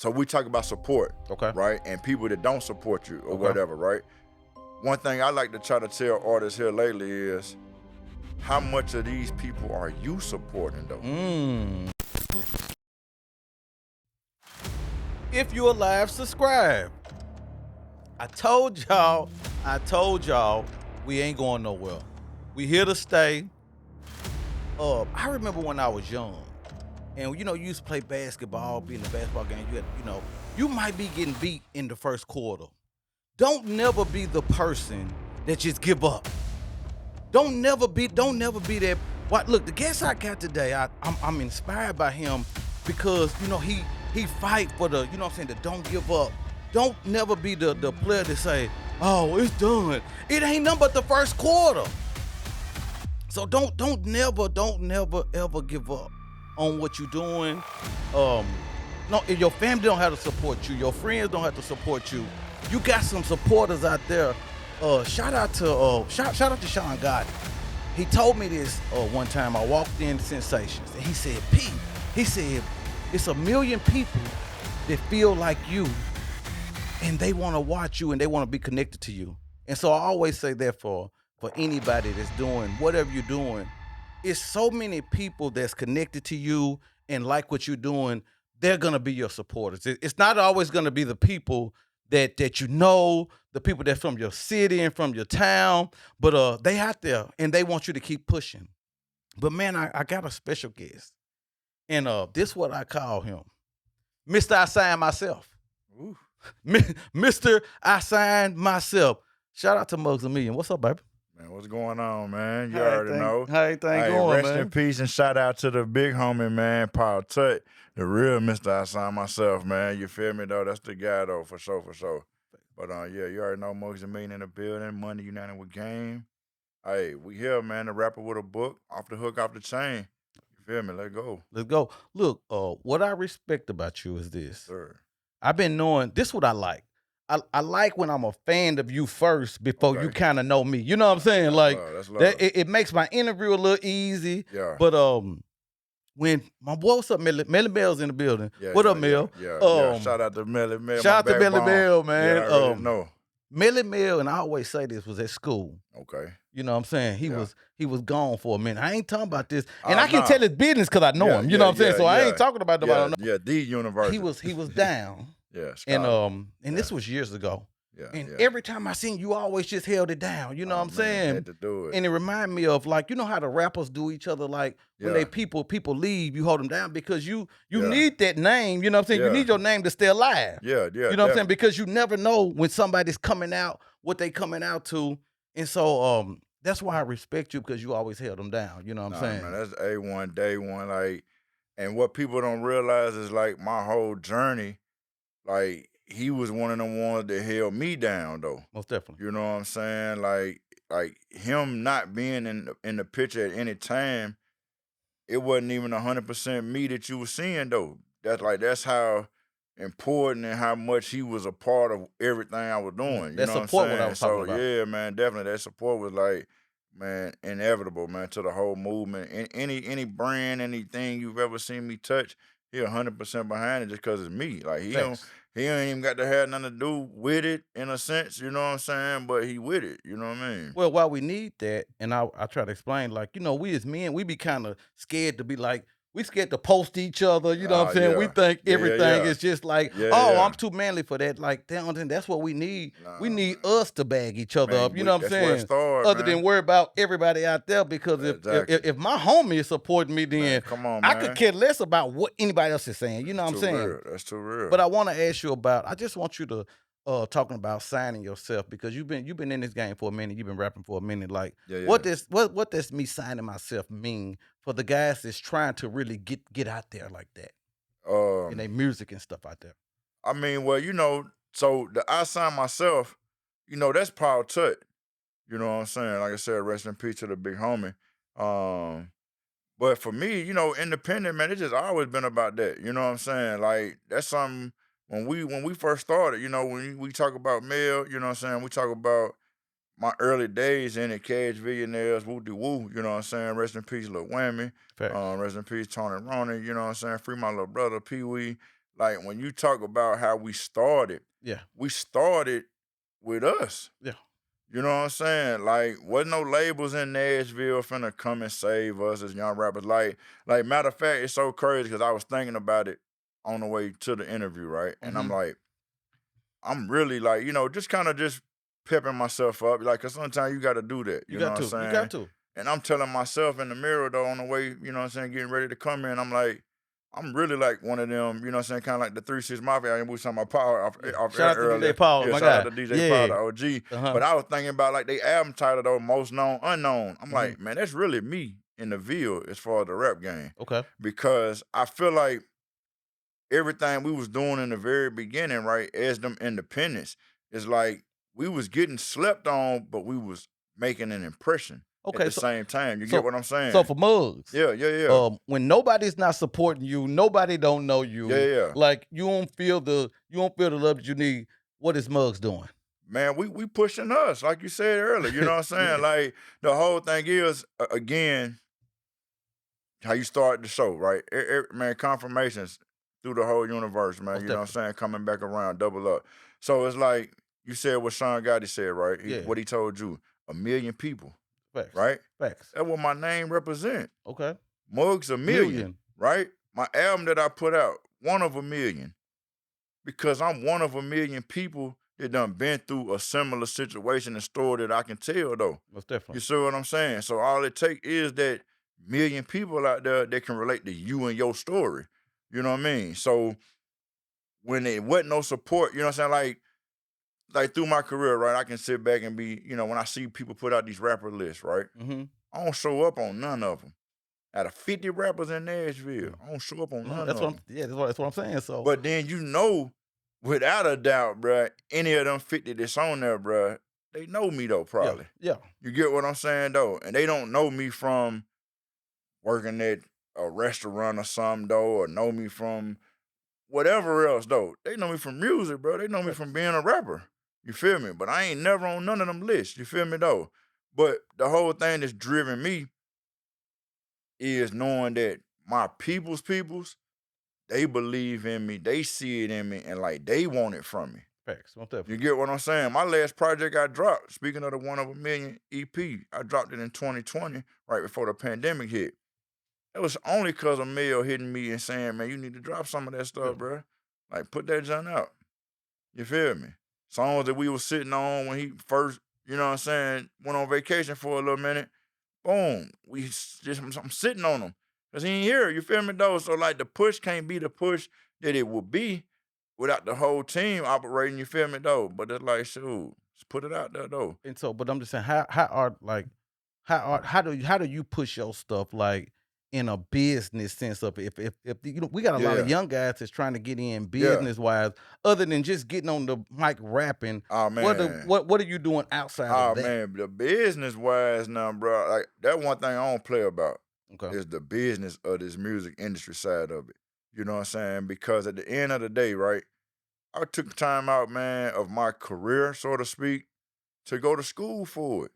So we talk about support, Okay. right? And people that don't support you or Okay. whatever, right? One thing I like to try to tell artists here lately is, how much of these people are you supporting though? If you're alive, subscribe. I told y'all, we ain't going nowhere. We here to stay. I remember when I was young, and you used to play basketball, be in the basketball game. You might be getting beat in the first quarter. Don't never be the person that just give up. Don't never be that. What? Look, the guest I got today, I'm inspired by him because he fight for the the don't give up. Don't never be the player to say, oh, it's done. It ain't nothing but the first quarter. So don't never ever give up on what you're doing. No, if your family don't have to support you, your friends don't have to support you. You got some supporters out there. Shout out to Sean Gotti. He told me this one time. I walked in Sensations, and he said, Pete, it's 1 million people that feel like you, and they want to watch you, and they want to be connected to you. And so I always say that for anybody that's doing whatever you're doing, it's so many people that's connected to you and like what you're doing. They're gonna be your supporters. It's not always gonna be the people that the people that's from your city and from your town, but they out there and they want you to keep pushing. But man, I got a special guest, and this is what I call him, Mr. I Signed Myself. Ooh. Mr. I Signed Myself. Shout out to Amillion. What's up, baby? Man, what's going on, man? You already know. How everything going, rest man? in peace and shout out to the big homie, man, Paul Tut, the real Mr. I Signed Myself, man. You feel me, though? That's the guy, though, for sure. But, yeah, you already know MusicCityMobile in the building, Money United with Game. Hey, we here, man, the rapper with a book, off the hook, off the chain. You feel me? Let's go. Let's go. Look, what I respect about you is this. Sir. I've been knowing, this is what I like. I like when I'm a fan of you first before you kind of know me. You know what I'm saying? That's love. It makes my interview a little easy. Yeah. But when my boy, what's up, Melly Bell's in the building. Yeah, What up, Mel? Yeah. Shout out to Melly Bell. Shout out to Melly Bell, man. Yeah, I already know. Melly Bell, and I always say this, was at school. Okay. You know what I'm saying? He was gone for a minute. I ain't talking about this. And I can tell his business because I know him. You know what I'm saying? So I ain't talking about nobody. Yeah, the university. He was down. Yeah, and this was years ago. Yeah, and every time I seen you, always just held it down. You know what I'm saying? Had to do it. And it reminded me of, like, you know how the rappers do each other, like when they people leave, you hold them down because you need that name. You know what I'm saying? You need your name to stay alive. Yeah. You know what I'm saying? Because you never know when somebody's coming out, what they coming out to. And so that's why I respect you, because you always held them down. You know what I'm saying? Man, that's A1, day one. Like, and what people don't realize is, like, my whole journey, like, he was one of the ones that held me down, though. Most definitely. You know what I'm saying? Like him not being in the picture at any time, it wasn't even 100% me that you were seeing, though. That's how important and how much he was a part of everything I was doing. You That know support what I'm saying? what I was talking about. Yeah, man, definitely. That support was, like, man, inevitable, man, to the whole movement. Any brand, anything you've ever seen me touch, he 100% behind it just because it's me. Like, he ain't even got to have nothing to do with it, in a sense, you know what I'm saying? But he with it, you know what I mean? Well, while we need that, and I try to explain, like, we as men, we be kind of scared to be like, we scared to post each other, you know what I'm saying? Yeah. We think everything is just like, I'm too manly for that. Like, that's what we need. We need us to bag each other up, you know what I'm saying? That's where it started, than worry about everybody out there, because if my homie is supporting me, then man, come on, man. I could care less about what anybody else is saying, you know what I'm saying? Real. That's too real. But I want to ask you about, I just want you to talking about signing yourself, because you've been in this game for a minute, you've been rapping for a minute. Like, what does me signing myself mean for the guys that's trying to really get out there like that? In their music and stuff out there. I mean, well, so the I Signed Myself, that's Paul Tut. You know what I'm saying? Like I said, rest in peace to the big homie. But for me, independent, man, it's just always been about that. You know what I'm saying? Like, that's something. When we first started, when we talk about Mel, you know what I'm saying? We talk about my early days in it, Cashville, woo-de-woo, you know what I'm saying? Rest in peace, Lil Whammy. Rest in peace, Tony Ronnie, you know what I'm saying? Free my little brother, Pee Wee. like when you talk about how Yeah. we started with us. Yeah. You know what I'm saying? Like, wasn't no labels in Nashville finna come and save us as young rappers. Like matter of fact, it's so crazy because I was thinking about it on the way to the interview, right? And I'm Mhm. like, I'm really like, just kind of just pepping myself up, like, cause sometimes you got to do that. You You know got what I'm to. You got saying? to. And I'm telling myself in the mirror though on the way, you know what I'm saying, getting ready to come in. I'm like, I'm really like one of them, you know what I'm saying, kind of like the 3 6 Mafia. We was talking about Power Yeah. off Shout air out to DJ earlier. Paul, Yeah, my shout out guy. to DJ Power, the Yeah. OG. Uh-huh. But I was thinking about like they album title though, Most Known Unknown. I'm Mhm. like, man, that's really me in the Ville as far as the rap game. Okay. Because I feel like everything we was doing in the very beginning, right, as them independents, is like we was getting slept on, but we was making an impression at Okay. the So same time. You get so what I'm so saying? for Muggs, Yeah, yeah, yeah. when nobody's not supporting you, nobody don't know Yeah, you, yeah, yeah. like you don't feel the love that you need. What is Muggs doing? Man, we pushing us, like you said earlier. You know what I'm saying? Yeah. Like the whole thing is again, how you start the show, right? Man, confirmations through the whole universe, man. Most You know what I'm definitely. saying? Coming back around, double up. So it's like you said what Sean Gotti said, right? Yeah. What he told you, 1 million people, Facts. right? Facts. That's what my name represent. Okay. Mugs 1 million, Million. right? My album that I put out, 1 of 1 million, because I'm 1 of 1 million people that done been through a similar situation and story that I can tell though. Most You definitely. see what I'm saying? So all it take is that million people out there that can relate to you and your story. You know what I mean? So when it wasn't no support, you know what I'm saying? Like through my career, right? I can sit back and be, when I see people put out these rapper lists, right? Mhm. I don't show up on none of them. Out of 50 rappers in Nashville, Mm. I don't show up on No, none that's of what I'm them. yeah, that's what I'm saying. So But then without a doubt, bruh, any of them 50 that's on there, bruh, they know me though, yeah, probably. yeah. You get what I'm saying though? And they don't know me from working at a restaurant or something though, or know me from whatever else though. They know me from music, bro. They know me from Facts. being a rapper. You feel me? But I ain't never on none of them lists. You feel me though? But the whole thing that's driven me is knowing that my peoples, they believe in me, they see it in me, and like they want it from me. Facts. Most You definitely. get what I'm saying? My last project I dropped, speaking of the 1 of 1 million EP, I dropped it in 2020, right before the pandemic hit. It was only cause of Mail hitting me and saying, "Man, you need to drop some of that Yeah. stuff, bro. Like, put that junk out." You feel me? Songs that we was sitting on when he first, you know what I'm saying, went on vacation for a little minute. Boom. I'm sitting on them. Cause he ain't here. You feel me though? So like the push can't be the push that it would be without the whole team operating, you feel me though? But it's like, shoot, just put it out there though. And so, but I'm just saying, how do you push your stuff like in a business sense of if we got a lot of Yeah. young guys that's trying to get in Yeah. business wise, other than just getting on the mic rapping. Oh man. What are you doing outside of Oh that? man, the business wise now, bro. Like that one thing I don't play about Okay. is the business of this music industry side of it. You know what I'm saying? Because at the end of the day, right, I took time out, man, of my career, so to speak, to go to school for it.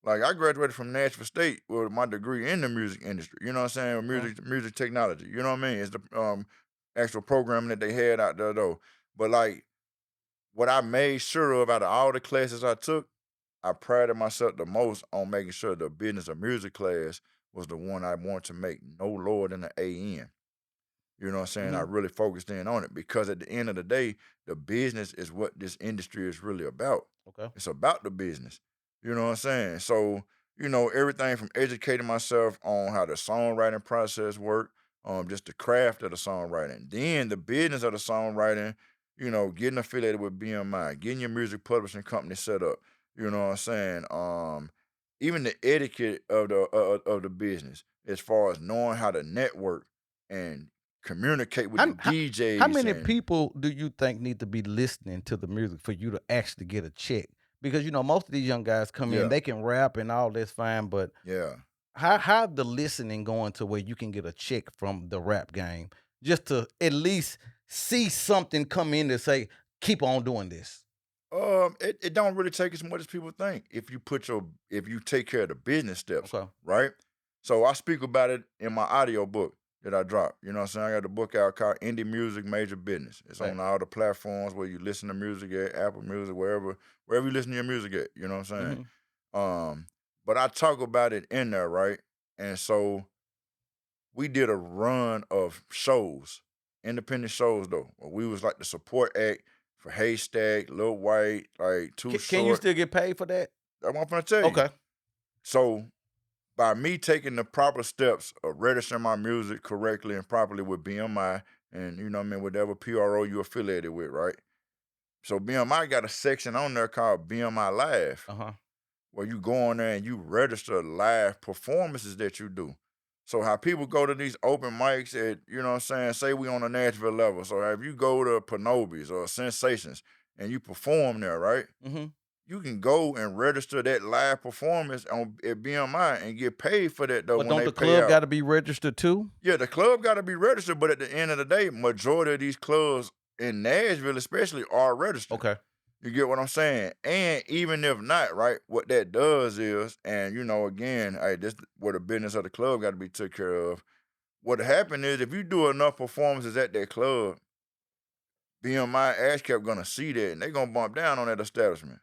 Like I graduated from Nashville State with my degree in the music industry. You know what I'm saying? With Okay. music technology. You know what I mean? It's the actual programming that they had out there though. But like what I made sure of out of all the classes I took, I prided myself the most on making sure the business of music class was the one I wanted to make no lower than an AN. You know what I'm saying? I Hmm. really focused in on it because at the end of the day, the business is what this industry is really about. Okay. It's about the business. You know what I'm saying? So, everything from educating myself on how the songwriting process work, just the craft of the songwriting, then the business of the songwriting, getting affiliated with BMI, getting your music publishing company set up. You know what I'm saying? Even the etiquette of the business, as far as knowing how to network and communicate with the How, how how DJs many and people do you think need to be listening to the music for you to actually get a check? Because most of these young guys come in, yeah, they can rap and all that's fine, but yeah. how the listening going to where you can get a check from the rap game just to at least see something come in to say, keep on doing this. It don't really take as much as people think if you take care of the business steps, Okay. right? So I speak about it in my audio book. that I dropped. You know what I'm saying? I got the book out called Indie Music Major Business. It's Right. on all the platforms where you listen to music at, Apple Music, wherever you listen to your music at. You know what I'm saying? Mhm. But I talk about it in there, right? And so we did a run of shows, independent shows though. Where we was like the support act for Haystack, Lil White, like Too Can you Short. still get paid for that? That's what I'm gonna tell you. Okay. So by me taking the proper steps of registering my music correctly and properly with BMI and you know what I mean, whatever PRO you affiliated with, right? So BMI got a section on there called BMI Live, Uh-huh. where you go on there and you register live performances that you do. So how people go to these open mics at, you know what I'm saying, say we on a Nashville level. So if you go to Panobis or Sensations and you perform there, right? Mhm. You can go and register that live performance at BMI and get paid for that though But when don't they the pay club out. gotta be registered too? Yeah, the club got to be registered, but at the end of the day, majority of these clubs in Nashville especially are registered. Okay. You get what I'm saying? And even if not, right, what that does is, and you know, again, hey, this where the business of the club got to be took care of. What happened is if you do enough performances at that club, BMI ASCAP gonna see that and they gonna bump down on that establishment.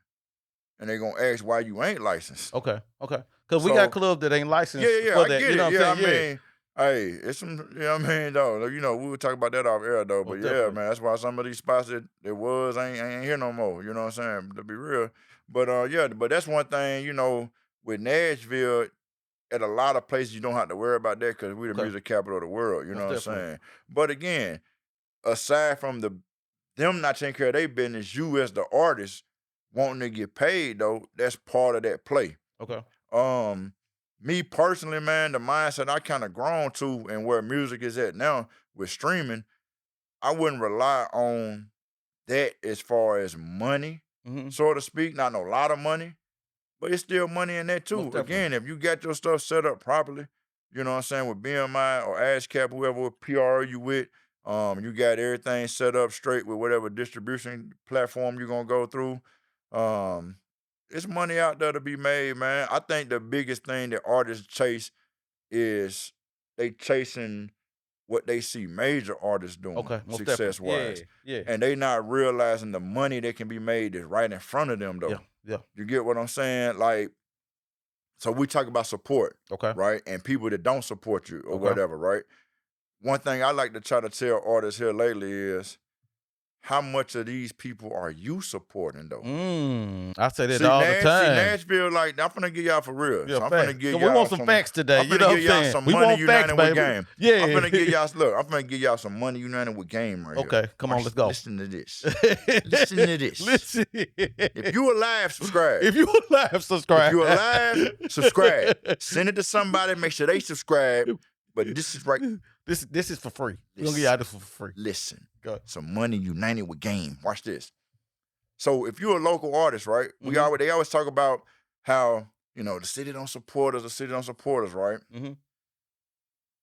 And they gonna ask why you ain't licensed. Okay. Okay. Because we got So clubs that ain't yeah, licensed yeah, yeah, for I that. get You know it. what Yeah, I I'm saying? Yeah. mean, hey, it's some, you know what I mean, though. You know, we were talking about that off air though, but Most yeah, definitely. man, that's why some of these spots that it was ain't here no more. You know what I'm saying? To be real, but yeah, but that's one thing. You know, with Nashville, at a lot of places you don't have to worry about that because we the Okay. music capital of the world. You know Most what I'm definitely. saying? But again, aside from them not taking care of their business, you as the artist wanting to get paid though, that's part of that play. Okay. Um, Me personally, man, the mindset I kind of grown to and where music is at now with streaming, I wouldn't rely on that as far as money, Mhm. so to speak. Not a lot of money, but it's still money in that Most too. definitely. Again, if you got your stuff set up properly, you know what I'm saying, with BMI or ASCAP, whoever PR you with, you got everything set up straight with whatever distribution platform you're gonna go through. Um, it's money out there to be made, man. I think the biggest thing that artists chase is they chasing what they see major artists doing Okay. Most definitely. success Yeah. wise. Yeah. And they not realizing the money that can be made is right in front of them Yeah. though. Yeah. You get what I'm saying? Like, so we talk about support, Okay. right? And people that don't support you or Okay. whatever, right? One thing I like to try to tell artists here lately is how much of these people are you supporting though? I say that all the See time. Nashville, like I'm finna give y'all for real. Yeah, So I'm finna facts. give 'Cause we want y'all some some. facts today. I'm You finna know what give I'm y'all saying? some We money want facts, united with baby. game. I'm Yeah. finna give y'all look. I'm finna give y'all some money united with game right here. Okay, come on, let's go. Listen to this. Listen to this. Listen. If you alive, subscribe. If you alive, If subscribe. you alive, subscribe. Send it to somebody. Make sure they subscribe. But this is right. This is for free. We're gonna get y'all this for free. Listen. Go. Some money united with game. Watch this. So if you're a local artist, right? Mhm. They always talk about how, you know, the city don't support us, the city don't support us, right? Mhm.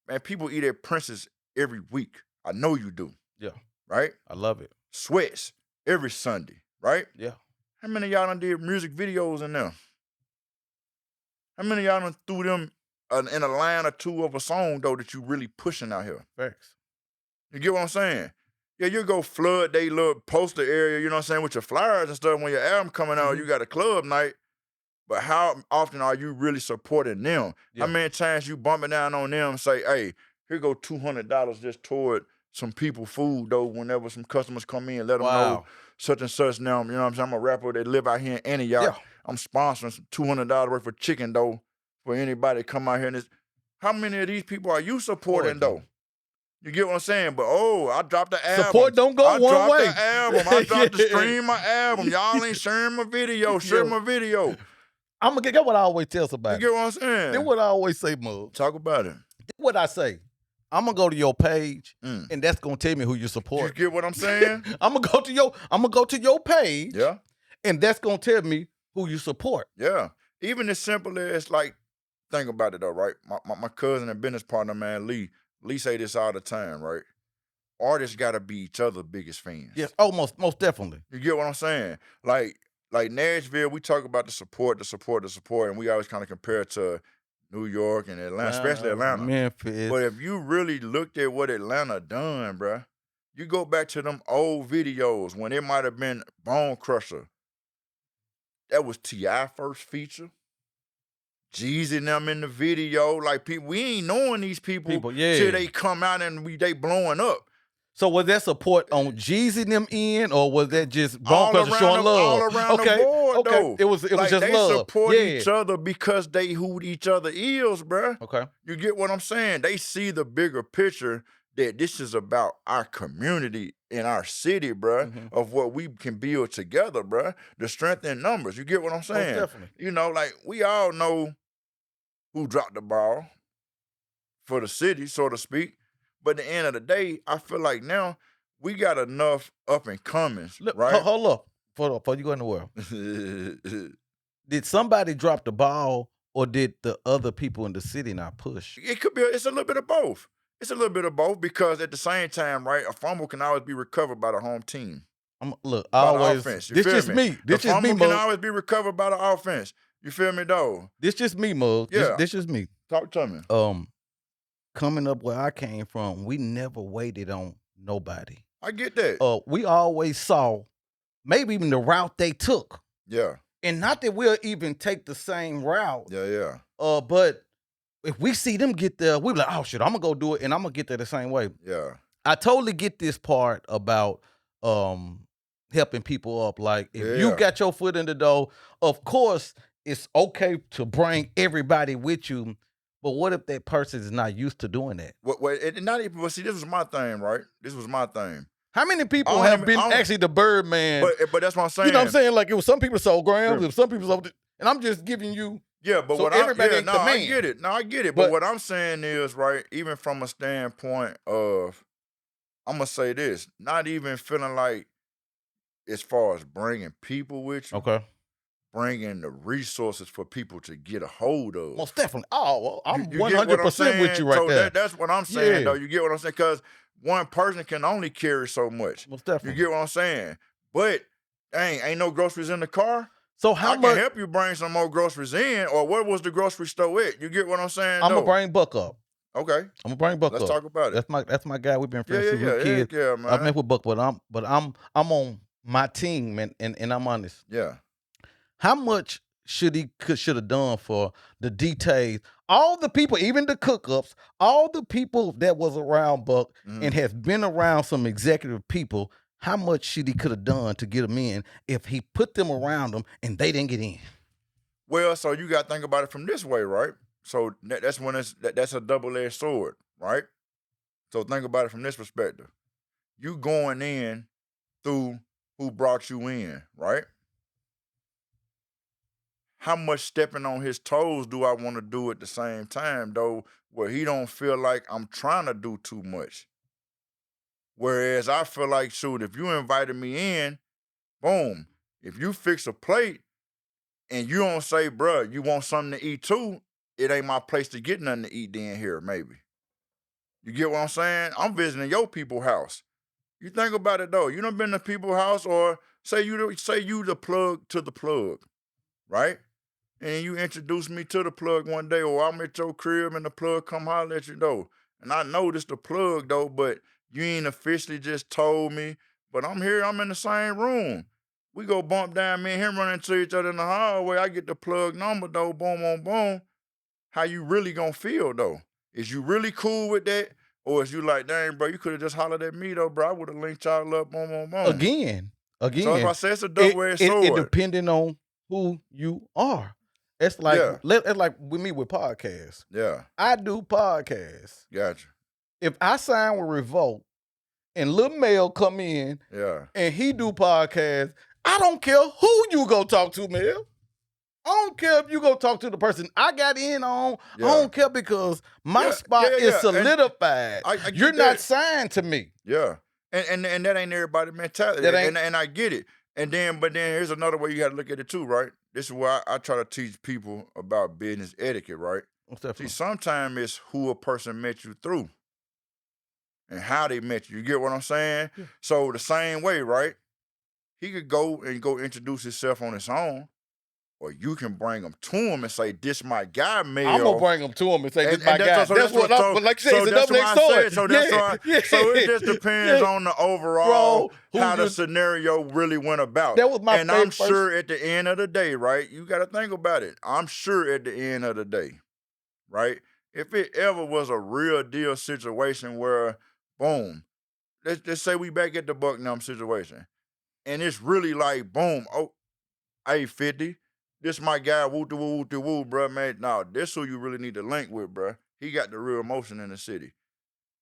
Man, people eat at Prince's every week. I know you do, Yeah, right? I love it. Sweats every Sunday, right? Yeah. How many of y'all done did music videos in there? How many of y'all done threw them in a line or two of a song though that you really pushing out here? Facts. You get what I'm saying? Yeah, you go flood they little poster area, you know what I'm saying, with your flyers and stuff. When your album coming out, you Mhm. got a club night. But how often are you really supporting them? How Yeah. many times you bumping down on them and say, hey, here go $200 just toward some people food though, whenever some customers come in, let them know Wow. such and such now, you know what I'm saying? I'm a rapper that live out here in Antioch. Yeah. I'm sponsoring some $200 worth of chicken though for anybody to come out here and how many of these people are you supporting Supporting. though? You get what I'm saying? But I dropped the album. Support don't go I one dropped way. the album. I dropped the Yeah. stream my album. Y'all ain't sharing my video. Share Yeah. my video. I'm gonna get what I always tell You somebody. get what I'm This saying? what I always say, Mug. Talk about it. This what I say. I'm gonna go to your page, Mm. and that's gonna tell me who you You support. get what I'm saying? I'm gonna go to your page, Yeah, and that's gonna tell me who you support. yeah. Even as simple as like, think about it though, right? My cousin and business partner, man, Lee say this all the time, right? Artists gotta be each other's biggest fans. Yes. Oh, most definitely. You get what I'm saying? Like Nashville, we talk about the support, and we always kind of compare it to New York and Atlanta, especially Atlanta. Memphis. But if you really looked at what Atlanta done, bruh, you go back to them old videos when it might have been Bone Crusher. That was T.I. first feature. Jeezy and them in the video. Like, people, we ain't knowing these people till they come out and they blowing up. So was that support on Jeezy them in, or was that just Bone Crusher showing love? All around the board, though. It was like, just they love. Support each other because they who each other is, bruh. Okay. You get what I'm saying? They see the bigger picture that this is about our community in our city, bruh, of what we can build together, bruh. The strength in numbers. You get what I'm saying? Definitely. You know, like, we all know who dropped the ball for the city, so to speak. But at the end of the day, I feel like now we got enough up and comings, right? Hold up, before you go in the world. Did somebody drop the ball, or did the other people in the city not push? It could be. It's a little bit of both. It's a little bit of both because at the same time, right, a fumble can always be recovered by the home team. Look, always. Offense. This just me. This just me, Mug. Can always be recovered by the offense. You feel me, though? This just me, Mug. Yeah. This just me. Talk to me. Coming up where I came from, we never waited on nobody. I get that. We always saw maybe even the route they took. Yeah. And not that we'll even take the same route. Yeah. But if we see them get there, we be like, oh shit, I'm gonna go do it and I'm gonna get there the same way. Yeah. I totally get this part about helping people up. Like, if you got your foot in the door, of course it's okay to bring everybody with you. But what if that person is not used to doing that? Not even. But see, this was my thing, right? This was my thing. How many people have been actually the Birdman? But that's what I'm saying. You know what I'm saying? Like, it was some people sold grams, some people sold, and I'm just giving you. Yeah, but so what everybody ain't the man. I get it. No, I get it. But what I'm saying is, right, even from a standpoint of, I'm gonna say this, not even feeling like, as far as bringing people with you. Okay. Bringing the resources for people to get a hold of. Most definitely. Oh, well, I'm you 100% with you right there. That's what I'm saying, though. You get what I'm saying? Because one person can only carry so much. Most definitely. You get what I'm saying? But, dang, ain't no groceries in the car? So how much? I can help you bring some more groceries in, or where was the grocery store at? You get what I'm saying? I'm going to bring Buck up. Okay. I'm going to bring Buck up. Let's talk about it. That's my guy. We've been friends since we were kids. Yeah, man. I met with Buck, but I'm on my team, and I'm honest. Yeah. How much should have done for the details? All the people, even the cook-ups, all the people that was around Buck and has been around some executive people, how much could have done to get them in if he put them around them and they didn't get in? Well, so you got to think about it from this way, right? So that's when that's a double-edged sword, right? So think about it from this perspective. You going in through who brought you in, right? How much stepping on his toes do I want to do at the same time, though, where he don't feel like I'm trying to do too much? Whereas I feel like, shoot, if you invited me in, boom, if you fix a plate and you don't say, bruh, you want something to eat too, it ain't my place to get nothing to eat then here, maybe. You get what I'm saying? I'm visiting your people's house. You think about it, though. You done been to people's house, or say you the plug to the plug, right? And you introduce me to the plug one day, or I'm at your crib and the plug come holler at you, though. And I know this the plug, though, but you ain't officially just told me. But I'm here, I'm in the same room. We go bump down, me and him run into each other in the hallway. I get the plug number, though, boom, boom, boom. How you really gonna feel, though? Is you really cool with that? Or is you like, dang, bro, you could have just hollered at me, though, bro. I would have linked y'all up, boom, boom, boom. Again. So if I say it's a double-edged sword. It depending on who you are. It's like it's like with me with podcasts. Yeah. I do podcasts. Gotcha. If I sign with Revolt and Lil Mel come in and he do podcasts, I don't care who you go talk to, Mel. I don't care if you go talk to the person I got in on. I don't care, because my spot is solidified. You're not signed to me. Yeah. And that ain't everybody's mentality. And I get it. But then here's another way you got to look at it too, right? This is why I try to teach people about business etiquette, right? See, sometimes it's who a person met you through and how they met you. You get what I'm saying? Yeah. So the same way, right? He could go introduce himself on his own, or you can bring them to him and say, "This my guy, Mel." I'm gonna bring them to him and say, "This my And guy." so That's what I'm. so, Like you said, so it's a that's double-edged why I sword. said. So that's why. So it just depends on the overall how the scenario really went about. That was my And I'm first. sure at the end of the day, right? You got to think about it. I'm sure at the end of the day, right? If it ever was a real deal situation where, boom, let's say we back at the Bucknum situation, and it's really like, boom, oh, hey, 50, this my guy, woo de woo de woo, bro, man. Now, this who you really need to link with, bro. He got the real emotion in the city.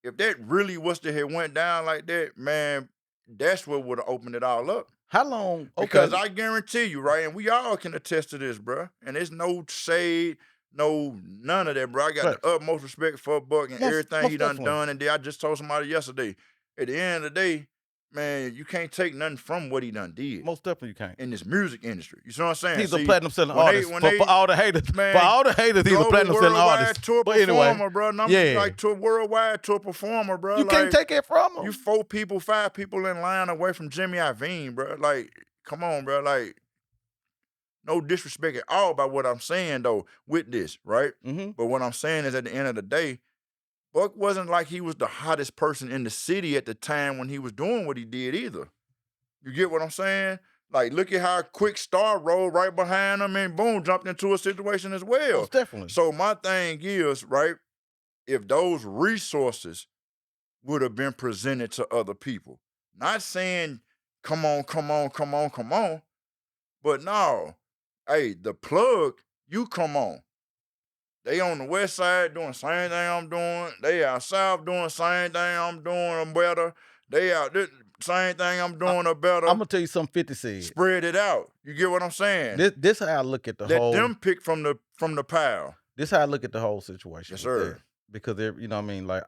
If that really was to have went down like that, man, that's what would have opened it all up. How long? Okay. Because I guarantee you, right, and we all can attest to this, bro. And there's no shade, none of that, bro. I got Right. the utmost respect for Buck and everything he done definitely. done. And then I just told somebody yesterday, at the end of the day, man, you can't take nothing from what he done did Most definitely you can't. in this music industry. You see what I'm saying? He's See, a platinum selling when artist. when For all the haters, man, for all the haters, he's a global platinum selling worldwide artist. tour But performer, anyway, bro. Like tour worldwide tour performer, bro. You can't take it from him. You 4 people, 5 people in line away from Jimmy Iovine, bro. Like, come on, bro. Like, no disrespect at all by what I'm saying though with this, right? Mm-hmm. But what I'm saying is, at the end of the day, Buck wasn't like he was the hottest person in the city at the time when he was doing what he did either. You get what I'm saying? Like, look at how quick Star rolled right behind him and boom, jumped into a situation as well. Most definitely. So my thing is, right, if those resources would have been presented to other people, not saying, come on, but no, hey, the plug, you come on. They on the west side doing the same thing I'm doing. They out south doing the same thing I'm doing or better. They out this same thing I'm doing or better. I'm gonna tell you something 50 said. Spread it out. You get what I'm saying? This how I look at the whole. Let them pick from the pile. This how I look at the whole situation. Yes, sir. That. Because you know what I mean, like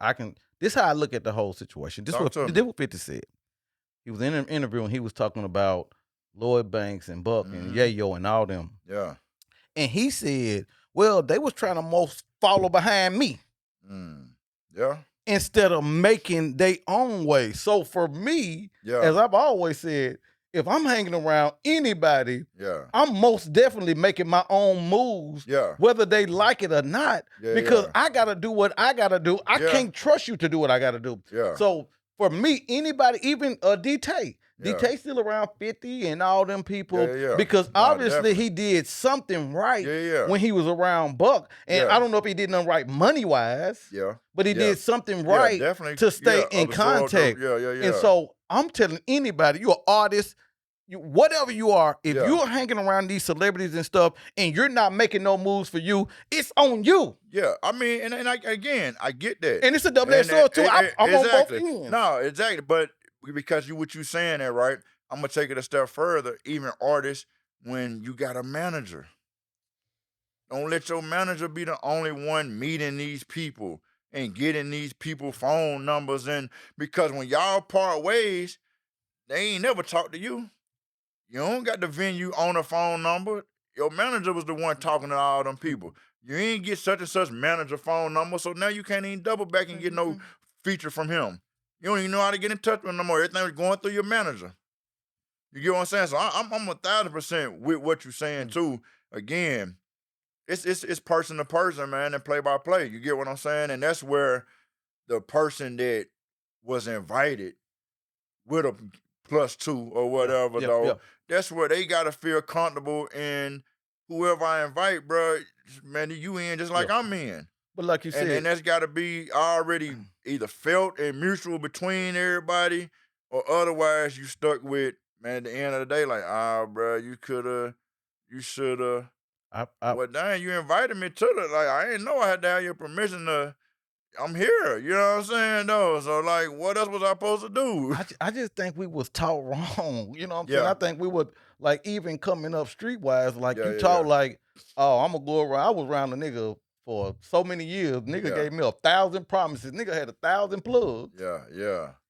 this how I look at the whole situation. This what 50 said. He was in an interview and he was talking about Lloyd Banks and Buck and Yayo and all them. Yeah. And he said, well, they was trying to most follow behind me. Yeah. Instead of making their own way. So for me, as I've always said, if I'm hanging around anybody, I'm most definitely making my own moves, whether they like it or not, because I got to do what I got to do. I can't trust you to do what I got to do. So for me, anybody, even D-Tay, D-Tay still around 50 and all them people, because obviously he did something right when he was around Buck. And I don't know if he did nothing right money-wise, but he did something right to stay in contact. And so I'm telling anybody, you're an artist, whatever you are, if you're hanging around these celebrities and stuff and you're not making no moves for you, it's on you. Yeah, I mean, and I get that. And it's a double-edged sword too. I'm on both ends. No, exactly. But because what you saying that, right, I'm going to take it a step further. Even artists, when you got a manager, don't let your manager be the only one meeting these people and getting these people phone numbers. And because when y'all part ways, they ain't never talk to you. You don't got the venue on a phone number. Your manager was the one talking to all them people. You ain't get such and such manager phone number, so now you can't even double back and get no feature from him. You don't even know how to get in touch with him no more. Everything was going through your manager. You get what I'm saying? So I'm 1,000% with what you're saying too. Again, it's person to person, man, and play by play. You get what I'm saying? And that's where the person that was invited with a +2 or whatever, that's where they gotta feel comfortable in whoever I invite, bro. Man, you in just like I'm in. But like you said, and that's gotta be already either felt and mutual between everybody, or otherwise you stuck with, man, at the end of the day, like, bro, you shoulda. Well, dang, you invited me to the, like, I didn't know I had to have your permission to. I'm here, you know what I'm saying, though. So, like, what else was I supposed to do? I just think we was taught wrong. You know what I'm saying? I think we would, like, even coming up streetwise, like, you taught, like, oh, I'm going to go around. I was around a nigga for so many years. Nigga gave me 1,000 promises. Nigga had 1,000 plugs.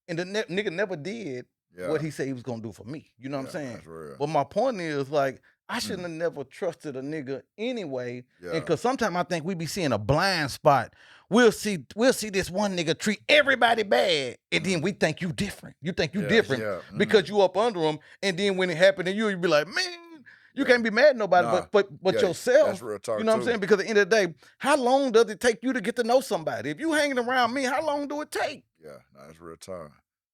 And the nigga never did what he said he was going to do for me. You know what I'm saying? That's real. But my point is, like, I shouldn't have never trusted a nigga anyway. And because sometimes I think we be seeing a blind spot. We'll see this one nigga treat everybody bad, and then we think you different. You think you different because you up under him, and then when it happened to you, you be like, man, You Yeah. can't be mad at nobody Nah. but Yeah, that's yourself. real You talk know what I'm too. saying? Because at the end of the day, how long does it take you to get to know somebody? If you hanging around me, how long do it take? Yeah, nah, that's real talk.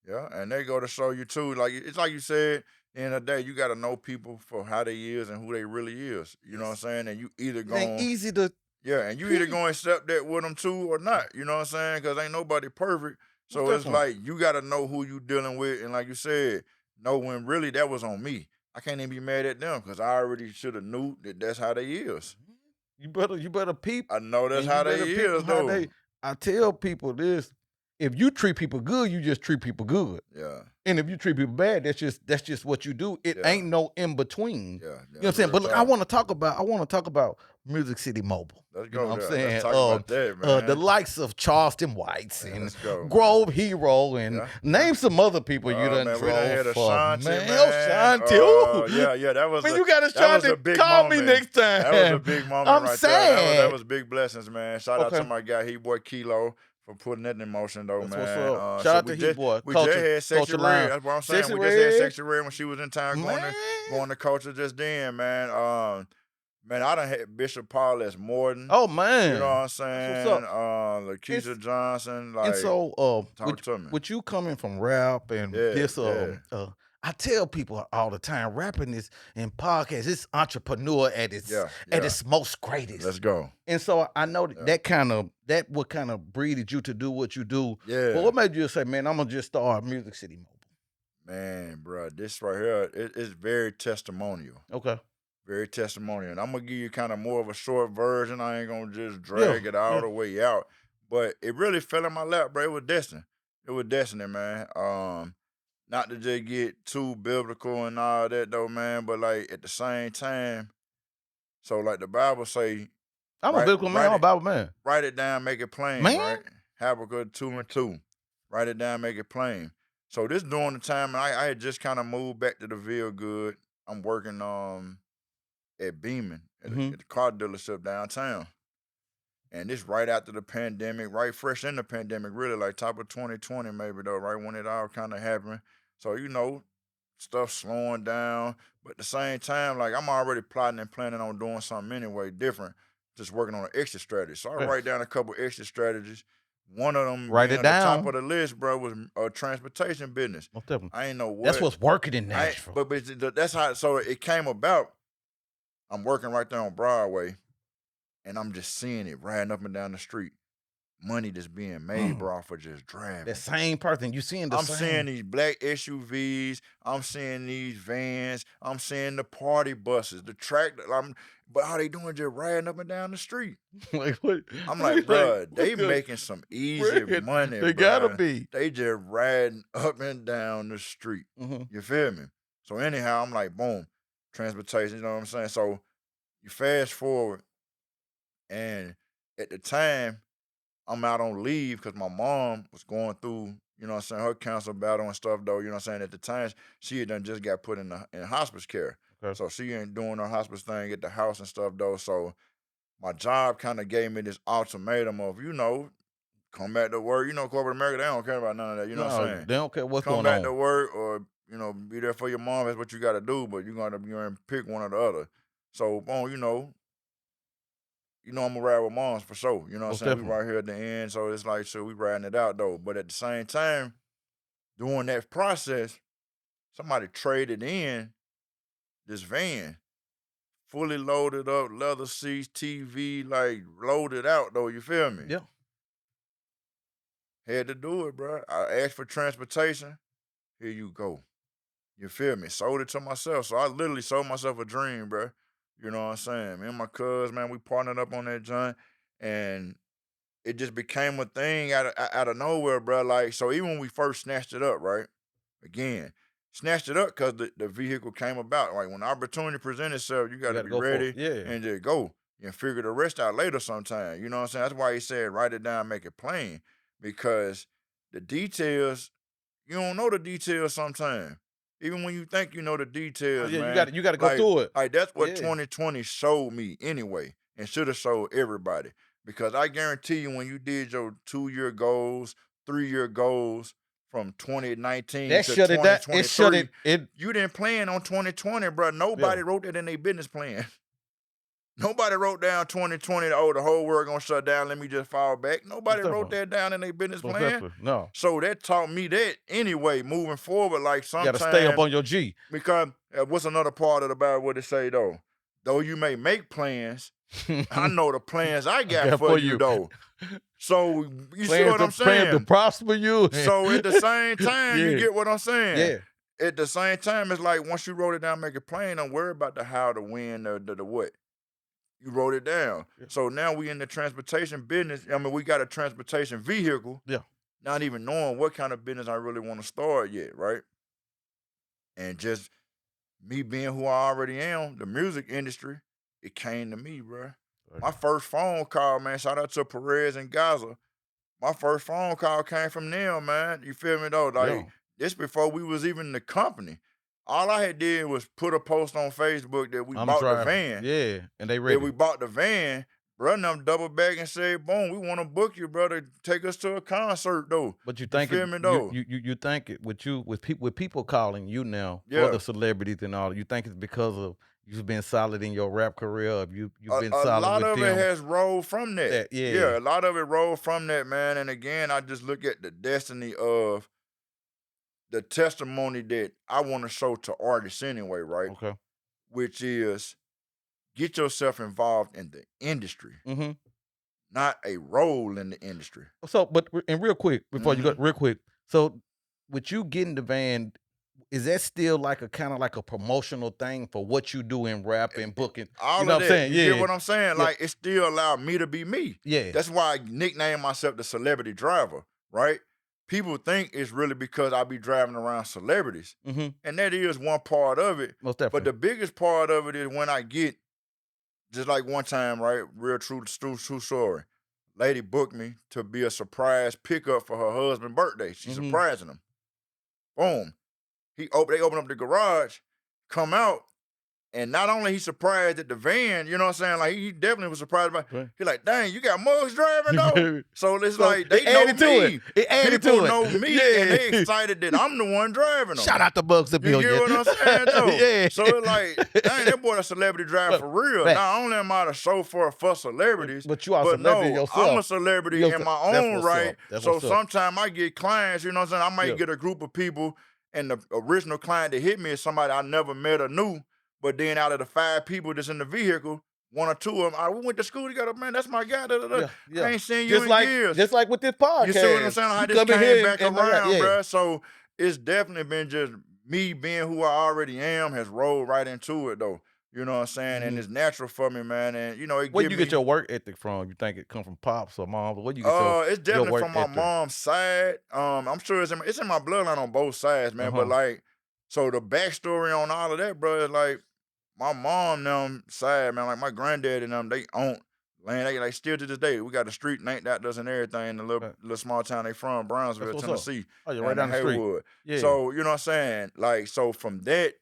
Yeah, and they go to show you too. Like it's like you said, in the day, you got to know people for how they is and who they really is. You know what I'm It's, saying? And you either it ain't going, easy to yeah, and you either period. going to accept that with them too or not. You know what I'm saying? Because ain't nobody perfect. Most So it's definitely. like you got to know who you dealing with, and like you said, know when really that was on me. I can't even be mad at them because I already should have knew that that's how they is. Mhm. You better peep, I know that's and you how better they peep is them how though. they. I tell people this: if you treat people good, you just treat people good. Yeah, And if you treat people bad, that's just what you do. It yeah, ain't no in between. yeah. You know what I'm That's saying? real But look, talk. I want to talk about Music City Mobile. Let's You know go what I'm there. Let's saying? talk about that, The man. likes of Charleston Whites Man, and let's go, man. Grove Hero and Yeah, yeah. name some other people you done Man, we done drove had for, Ashanti, man. Oh, man. Shanti. Ooh. Yeah, yeah. Man, you got That was Ashanti, a big call me moment. next That was a time. big moment I'm right there. That sad. was big blessings, man. Shout out to Okay. my guy, he boy Kilo, for putting that in motion, though, That's what's man. up. Shout So out to Heat Boy, we just had Sexy Culture Red. Line. That's what I'm saying. Sexy We just had Red, Sexy Red when she was in town man. going to culture just then, man. Man, I done had Bishop Paul as Morden. Oh, You know what man. I'm That's what's saying? up. Lakeisha It's Johnson, And like, so, talk to me. with you coming from rap and Yeah, this, yeah, I tell people all the time, rapping is and podcast, it's entrepreneur yeah, at yeah. its most greatest. Let's go. And so I know Yeah. that what kind of breeded you to do what you do. But Yeah. what made you just say, man, I'm gonna just start Music City Mobile? Man, bro, this right here, it's very testimonial. Okay. Very testimonial. And I'm gonna give you kind of more of a short version. I ain't gonna just Yeah. drag it all Yeah. the way out. But it really fell in my lap, bro. It was destiny. It was destiny, man. Not to just get too biblical and all that though, man. But like at the same time, so like the Bible say, I'm a write biblical man. write I'm a it Bible man. write it down, make it plain, Man. right? Habakkuk 2:2. Write it down, make it plain. So this during the time I had just kind of moved back to the Ville Good. I'm working at Beeman Hmm. at the car dealership downtown. And this right after the pandemic, right fresh in the pandemic, really like top of 2020 maybe though, right when it all kind of happened. So stuff slowing down, but at the same time, like I'm already plotting and planning on doing something anyway different, just working on an exit strategy. So I Yeah. write down a couple exit strategies. One of them Write it being the top down. of the list, bro, was a transportation business. Most definitely. I ain't know That's what what's working in I Nashville. but that's how so it came about. I'm working right there on Broadway, and I'm just seeing it riding up and down the street. Money that's being made, Mm. bro, for just driving. That same person. You seeing the I'm seeing same. these black SUVs. I'm seeing these vans. I'm seeing the party buses, the tractor. But how they doing just riding up and down the street? Like what? I'm I like, mean, like, bruh, what they the making some easy bread? money, They gotta bruh. be. They just riding up and down the street. Mhm. You feel me? So anyhow, I'm like, boom, transportation. You know what I'm saying? So you fast forward, and at the time, I'm out on leave because my mom was going through, you know what I'm saying, her cancer battle and stuff though, you know what I'm saying? At the time, she had done just got put in hospice care. Okay. So she ain't doing her hospice thing at the house and stuff though. So my job kind of gave me this ultimatum of, come back to work. Corporate America, they don't care about none of that, you know what I'm No, saying? they don't care what's Come going back to on. work or, be there for your mom. That's what you got to do, but you're going to pick one or the other. So, boom, I'm gonna ride with moms for sure. You know what I'm Most saying? We definitely. right here at the end, so it's like, so we riding it out though. But at the same time, during that process, somebody traded in this van, fully loaded up, leather seats, TV, like loaded out though. You feel me? Yeah. Had to do it, bro. I asked for transportation. Here you go. You feel me? Sold it to myself. So I literally sold myself a dream, bro. You know what I'm saying? Me and my cuz, man, we partnered up on that joint, and it just became a thing out of nowhere, bro. Like, so even when we first snatched it up, right? Again, snatched it up because the vehicle came about. Like when the opportunity presents itself, you You got to gotta be go for it. ready Yeah. and just go and figure the rest out later sometime. You know what I'm saying? That's why he said write it down, make it plain, because the details, you don't know the details sometimes. Even when you think you know the Oh details, yeah, man. you gotta go Like, through it. like that's what Yeah. 2020 showed me anyway, and should have showed everybody. Because I guarantee you, when you did your 2-year goals, 3-year goals, from 2019 That to shut it down. It shut 2023. it. You didn't plan on 2020, bro. Nobody wrote that in their business plan. Nobody wrote down 2020, oh, the whole world gonna shut down, let me just fall back. Nobody wrote that down in their business plan. No. So that taught me that anyway, moving forward, like You gotta stay up sometimes, on your G. because what's another part of the Bible, what it say though? Though you may make plans, I know the plans I got for you though. So you see what I'm Plan to saying? prosper you. So at the same time, you Yeah. get what I'm saying? Yeah. At the same time, it's like once you wrote it down, make it plain, don't worry about the how, the when, the what. You wrote it down. Yeah. So now we in the transportation business. I mean, we got a transportation vehicle. Yeah. Not even knowing what kind of business I really want to start yet, right? And just me being who I already am, the music industry, it came to me, bro. Okay. My first phone call, man, shout out to Perez and Gaza. My first phone call came from them, man. You feel me though? Like this before we was even the company. All I had did was put a post on Facebook that we bought the van. Yeah, and they ready. That we bought the van. Bro, and them double back and said, boom, we want to book you, brother. Take us to a concert, though. But you think feel me, though? You think it with people calling you now for the celebrities and all. You think it's because of you've been solid in your rap career? Or you've been solid with them? A lot of it has rolled from that. Yeah, a lot of it rolled from that, man. And again, I just look at the destiny of the testimony that I want to show to artists anyway, right? Okay. Which is get yourself involved in the industry, not a role in the industry. So, and real quick, before you go, real quick. So, with you getting the van, is that still like a kind of like a promotional thing for what you do in rap and booking? All you know of what that. I'm saying? You get what I'm saying? Like, it still allowed me to be me. Yeah. That's why I nicknamed myself the celebrity driver, right? People think it's really because I be driving around celebrities. And that is one part of it. Most definitely. But the biggest part of it is when I get, just like one time, right? Real true story. Lady booked me to be a surprise pickup for her husband's birthday. She's surprising him. Boom. They open up the garage, come out, and not only he surprised at the van, you know what I'm saying? Like he definitely was surprised by. He like, dang, you got mugs driving though. So it's like they know me. It added People to it. know me, and they excited that I'm the one driving them. Shout out to Bugs You Amillion. get what I'm saying though? Yeah. So it's like, dang, that boy a celebrity driver for real. Not only am I the chauffeur for celebrities, but you are a celebrity yourself. I'm a celebrity in my own right. So sometimes I get clients, you know what I'm saying? I might get a group of people, and the original client that hit me is somebody I never met or knew. But then out of the 5 people that's in the vehicle, 1 or 2 of them, we went to school together, man. That's my guy. I ain't seen you in years. Just like with this podcast. You see what I'm saying? How this came back around, bro. So it's definitely been just me being who I already am has rolled right into it, though. You know what I'm saying? And it's natural for me, man. And, you know, where you get your work ethic from? You think it come from pops or moms? Where you get your it's definitely from my mom's side. I'm sure it's in my bloodline on both sides, man. But, like, so the backstory on all of that, bro, is like, my mom them side, man, like my granddad and them, they own land. They like still to this day. We got a street named after us and everything in the little small town they from, Brownsville, Tennessee. Oh, you're right down the street. Yeah. So, you know what I'm saying? Like, so from that,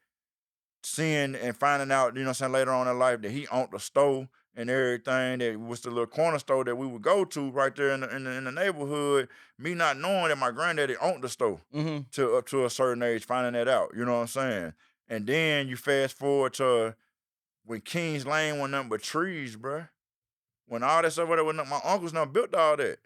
seeing and finding out, you know what I'm saying, later on in life that he owned the store and everything, that was the little corner store that we would go to right there in the neighborhood, me not knowing that my granddaddy owned the store to up to a certain age, finding that out, you know what I'm saying? And then you fast forward to when Kings Lane wasn't nothing but trees, bruh. When all that stuff, my uncles now built all that.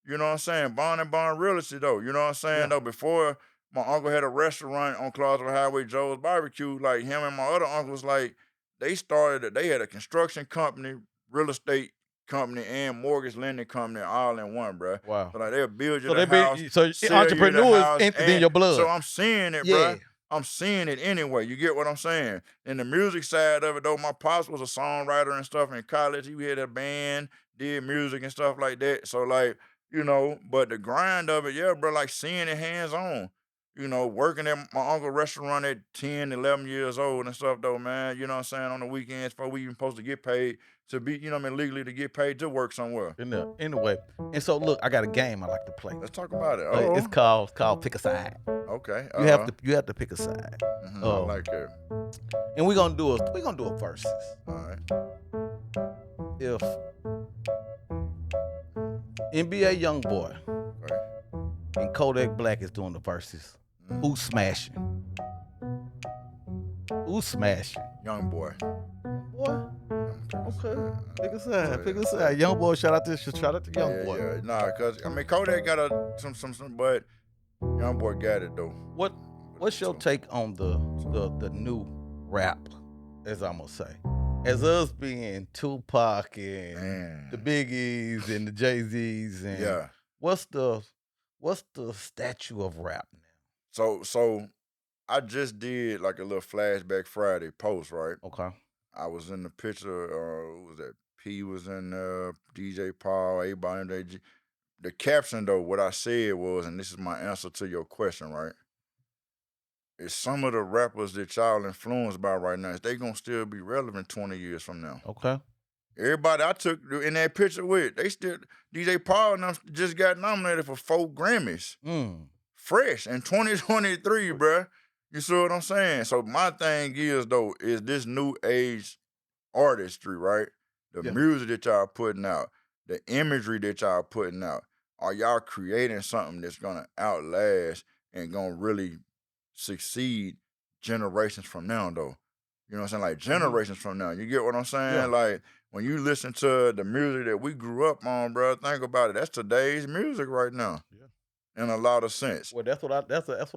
You know what I'm saying? Bond and Bond Real Estate, though. You know what I'm saying? Though, before my uncle had a restaurant on Clarksville Highway, Joe's Barbecue, like him and my other uncles, like they had a construction company, real estate company, and mortgage lending company all in one, bruh. Wow. So like they'll build you the house. So entrepreneurs entered in your blood. So I'm seeing it, bruh. I'm seeing it anyway. You get what I'm saying? In the music side of it, though, my pops was a songwriter and stuff in college. He had a band, did music and stuff like that. So, like, you know, but the grind of it, yeah, bro, like seeing it hands-on. You know, working at my uncle's restaurant at 10, 11 years old and stuff, though, man. You know what I'm saying? On the weekends before we even supposed to get paid to be, you know what I mean, legally to get paid to work somewhere. Anyway, and so, look, I got a game I like to play. Let's talk about it. It's called Pick a Side. Okay. You have to pick a side. I like it. And we're gonna do a versus. All right. If NBA YoungBoy and Kodak Black is doing the verses. Who's smashing? Who's smashing? Young boy. Boy. Okay. Pick a side. Pick a So, side. Young boy. Shout out to Young yeah, boy. yeah. Nah, cause I mean Kodak got some, but Young boy got it though. What's your take on the new rap, as I'm gonna say? As us being Tupac and the Biggies and the Jay-Z's and Yeah. what's the statue of rap now? So I just did like a little flashback Friday post, right? Okay. I was in the picture, who was that? P was in DJ Paul, everybody in there. The caption though, what I said was, and this is my answer to your question, right? Is some of the rappers that y'all influenced by right now, they gonna still be relevant 20 years from now. Okay. Everybody I took in that picture with, they still, DJ Paul and them just got nominated for 4 Grammys. Fresh in 2023, bruh. You see what I'm saying? So my thing is though, is this new age artistry, right? The music that y'all putting out, the imagery that y'all putting out, are y'all creating something that's gonna outlast and gonna really succeed generations from now though? You know what I'm saying? Like generations from now. You get what I'm saying? Yeah. Like when you listen to the music that we grew up on, bro, think about it. That's today's music right now. Yeah. In a lot of sense. Well, that's what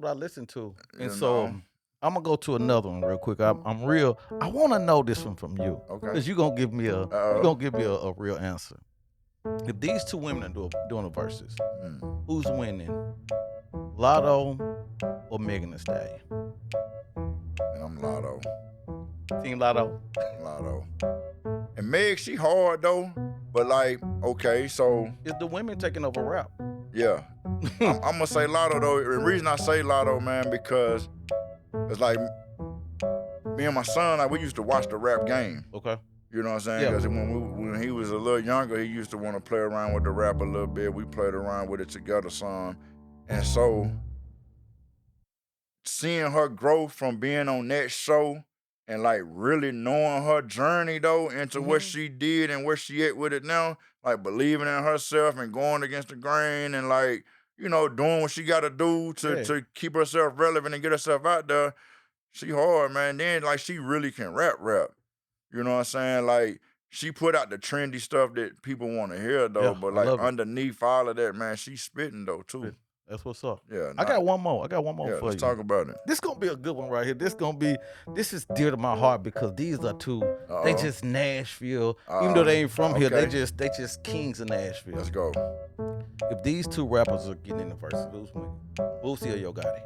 I listen to. And You so know? I'm gonna go to another one real quick. I want to know this one from you. Okay. Because you're gonna give me a real answer. If these two women are doing the verses, who's winning? Lotto or Megan Thee Stallion? And I'm Lotto. Team Lotto. Lotto. And Meg, she hard though, but like, okay, so is the women taking over rap? Yeah. I'm gonna say Lotto though. The reason I say Lotto, man, because it's like me and my son, like we used to watch the rap game. Okay. You know what I'm saying? Because when he was a little younger, he used to want to play around with the rap a little bit. We played around with it together some. And so seeing her growth from being on that show and like really knowing her journey though into what she did and where she at with it now, like believing in herself and going against the grain and like, you know, doing what she got to do to keep herself relevant and get herself out there. She hard, man. Then like she really can rap. You know what I'm saying? Like she put out the trendy stuff that people want to hear though, but like underneath all of that, man, she's spitting though too. That's what's up. Yeah. I got one more. For you. Let's talk about it. This gonna be a good one right here. This is dear to my heart because these are two. They just Nashville. Even though they ain't from here, they just kings of Nashville. Let's go. If these two rappers are getting in the verses, who's winning? Boosie or Yo Gotti?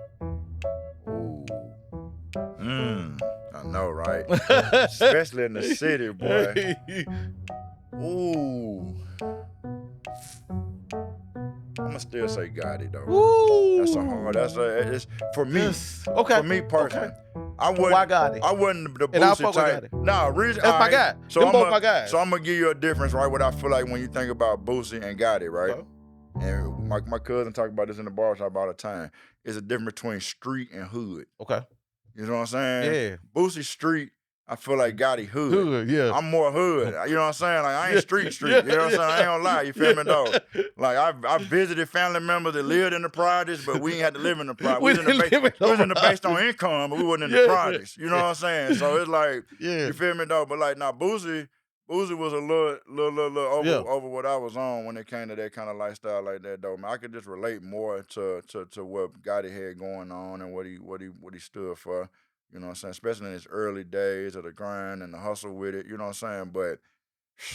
I know, right? Especially in the city, boy. Ooh. I'm gonna still say Gotti though. Ooh. It's for me. Yes. Okay. For me personally. Okay. Why Gotti? I wasn't the and Boosie type. Nah, reason. That's my guy. So I'm both my guys. So I'm gonna give you a difference, right? What I feel like when you think about Boosie and Gotti, right? Okay. And my cousin talk about this in the barbershop all the time. It's a difference between street and hood. Okay. You know what I'm saying? Yeah. Boosie street, I feel like Gotti hood. Hood, yeah. I'm more hood. You know what I'm saying? Like I ain't street. You know what I'm saying? I ain't gonna lie. You feel me though? Like I visited family members that lived in the projects, but we ain't had to live in the projects. We was in the based on income, but we wasn't in the projects. You know what I'm saying? So it's like, you feel me though? But like now Boosie was a little over what I was on when it came to that kind of lifestyle like that though. Man, I could just relate more to what Gotti had going on and what he stood for. You know what I'm saying? Especially in his early days of the grind and the hustle with it. You know what I'm saying? But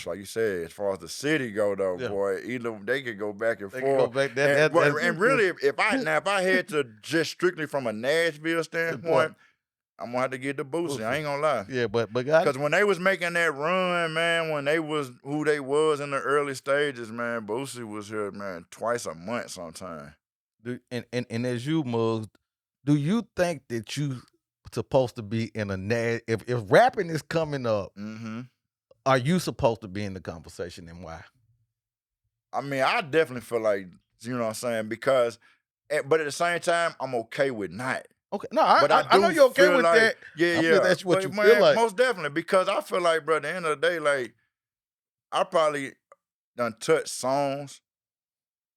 like you said, as far as the city go though, boy, either they could go back and forth. And really, if I had to just strictly from a Nashville standpoint, I'm gonna have to get the Boosie. I ain't gonna lie. Yeah, but because when they was making that run, man, when they was who they was in the early stages, man, Boosie was here, man, twice a month sometime. And as you, Muggs, do you think that you supposed to be in a if rapping is coming up, are you supposed to be in the conversation and why? I mean, I definitely feel like, you know what I'm saying, because, but at the same time, I'm okay with not. Okay, no, I know you're okay with that. Yeah. That's what you feel like. Most definitely, because I feel like, bro, at the end of the day, like, I probably done touched songs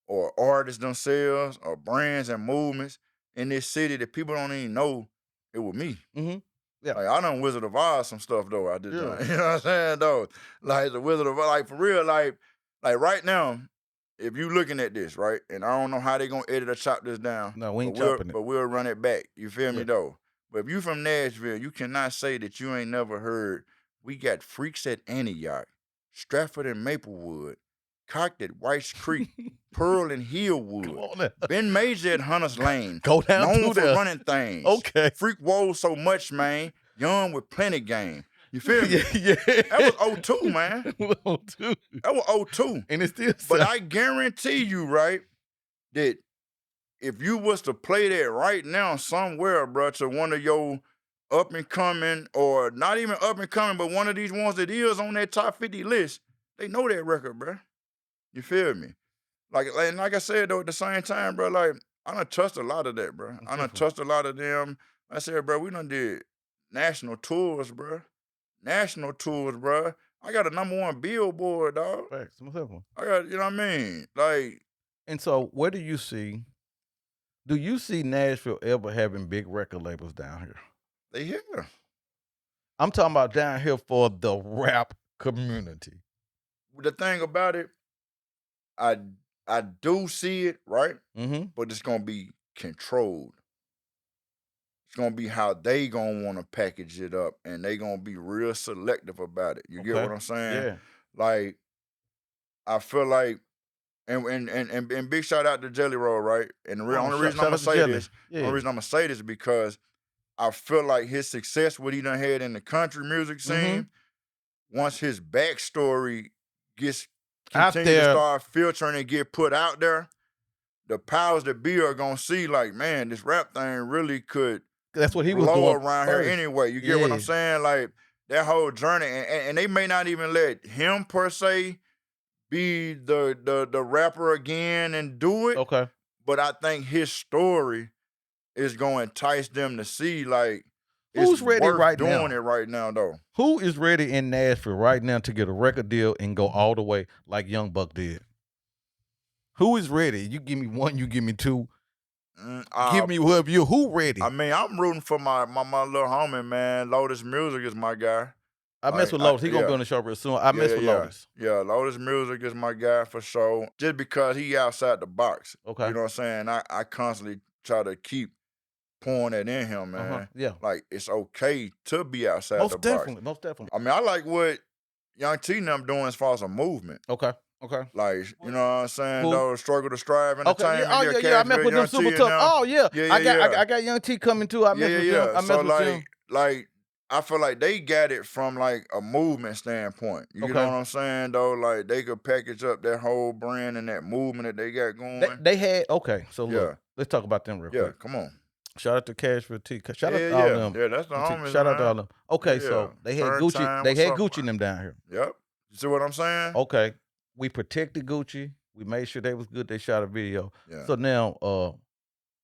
or artists themselves or brands and movements in this city that people don't even know it was me. Mm-hmm. Yeah. Like I done Wizard of Oz some stuff though. I did, Yeah. you know what I'm saying though. Like the Wizard of Oz, like for real, like right now, if you looking at this right, and I don't know how they gonna edit or chop this down, No, we but ain't chopping it. we'll run it back. You feel me Yeah. though? But if you from Nashville, you cannot say that you ain't never heard. We got Freaks at Antioch, Stratford and Maplewood, Cocked at White's Creek, Pearl and Come Hillwood, on now. Ben Major at Hunter's Lane, Go down known through for there. running things. Okay. Freak Woe so much, man. Young with plenty game. You feel me? Yeah. That was '02, man. Oh, dude. That was '02. And it's still But sound- I guarantee you, right, that if you was to play that right now somewhere, bro, to one of your up and coming, or not even up and coming, but one of these ones that is on that top 50 list, they know that record, bro. You feel me? Like I said though, at the same time, bro, like I done touched a lot of that, bro. I done Definitely. touched a lot of them. I said, bro, we done did national tours, bro. National tours, bro. I got a #1 Billboard, dog. Facts. Most definitely. I got, you know what I mean? Like, And so, where do you see Nashville ever having big record labels down here? they here. I'm talking about down here for the rap community. The thing about it, I do see it, right? Mm-hmm. But it's gonna be controlled. It's gonna be how they gonna want to package it up, and they gonna be real selective about it. You get Okay. what I'm saying? Yeah. Like, I feel like, and big shout out to Jelly Roll, right? And the only reason I'm gonna say this, only reason I'm gonna say this is because I feel like his success, what he done had in the country music scene, once his backstory gets Out continue to there. start filtering and get put out there, the powers that be are gonna see like, man, this rap thing really could That's what he was blow doing around first. here anyway. You get what I'm Yeah. saying? Like that whole journey, and they may not even let him per se be the rapper again and do it. Okay. But I think his story is going to entice them to see like Who's it's ready worth right doing now? it right now though. Who is ready in Nashville right now to get a record deal and go all the way like Young Buck did? Who is ready? You give me one, you give me two. Give me whoever you. Who ready? I mean, I'm rooting for my little homie, man. Lotus Music is my guy. I mess with Lotus. He gonna be on the show real soon. I mess with Lotus. Yeah, Lotus Music is my guy for sure. Just because he outside the box. Okay. You know what I'm saying? I constantly try to keep pouring that in him, man. Yeah. Like it's okay to be outside Most the definitely. box. Most definitely. I mean, I like what Young T and them doing as far as a movement. Okay. Okay. Like, you know what I'm saying? Who? Though Struggle to Strive Okay. Entertainment. Yeah. Oh yeah. Yeah. I met Cashville, with them Young T super and tough. them. Oh yeah. Yeah, I got Young T coming too. I mess with them. I mess So with them. like I feel like they got it from like a movement standpoint. You know Okay. what I'm saying though? Like they could package up that whole brand and that movement that they got going. They had okay. So look, Yeah. let's talk about them real Yeah, quick. come on. Shout out to Cashville T. Shout out Yeah, to all yeah. them. Yeah, that's the homies, Shout out to man. all them. Okay, Yeah. so they had Turn Gucci. time, They what's had up, Gucci man? and them down here. Yep. You see what I'm saying? Okay, we protected Gucci. We made sure they was good. They shot a video. Yeah. So now,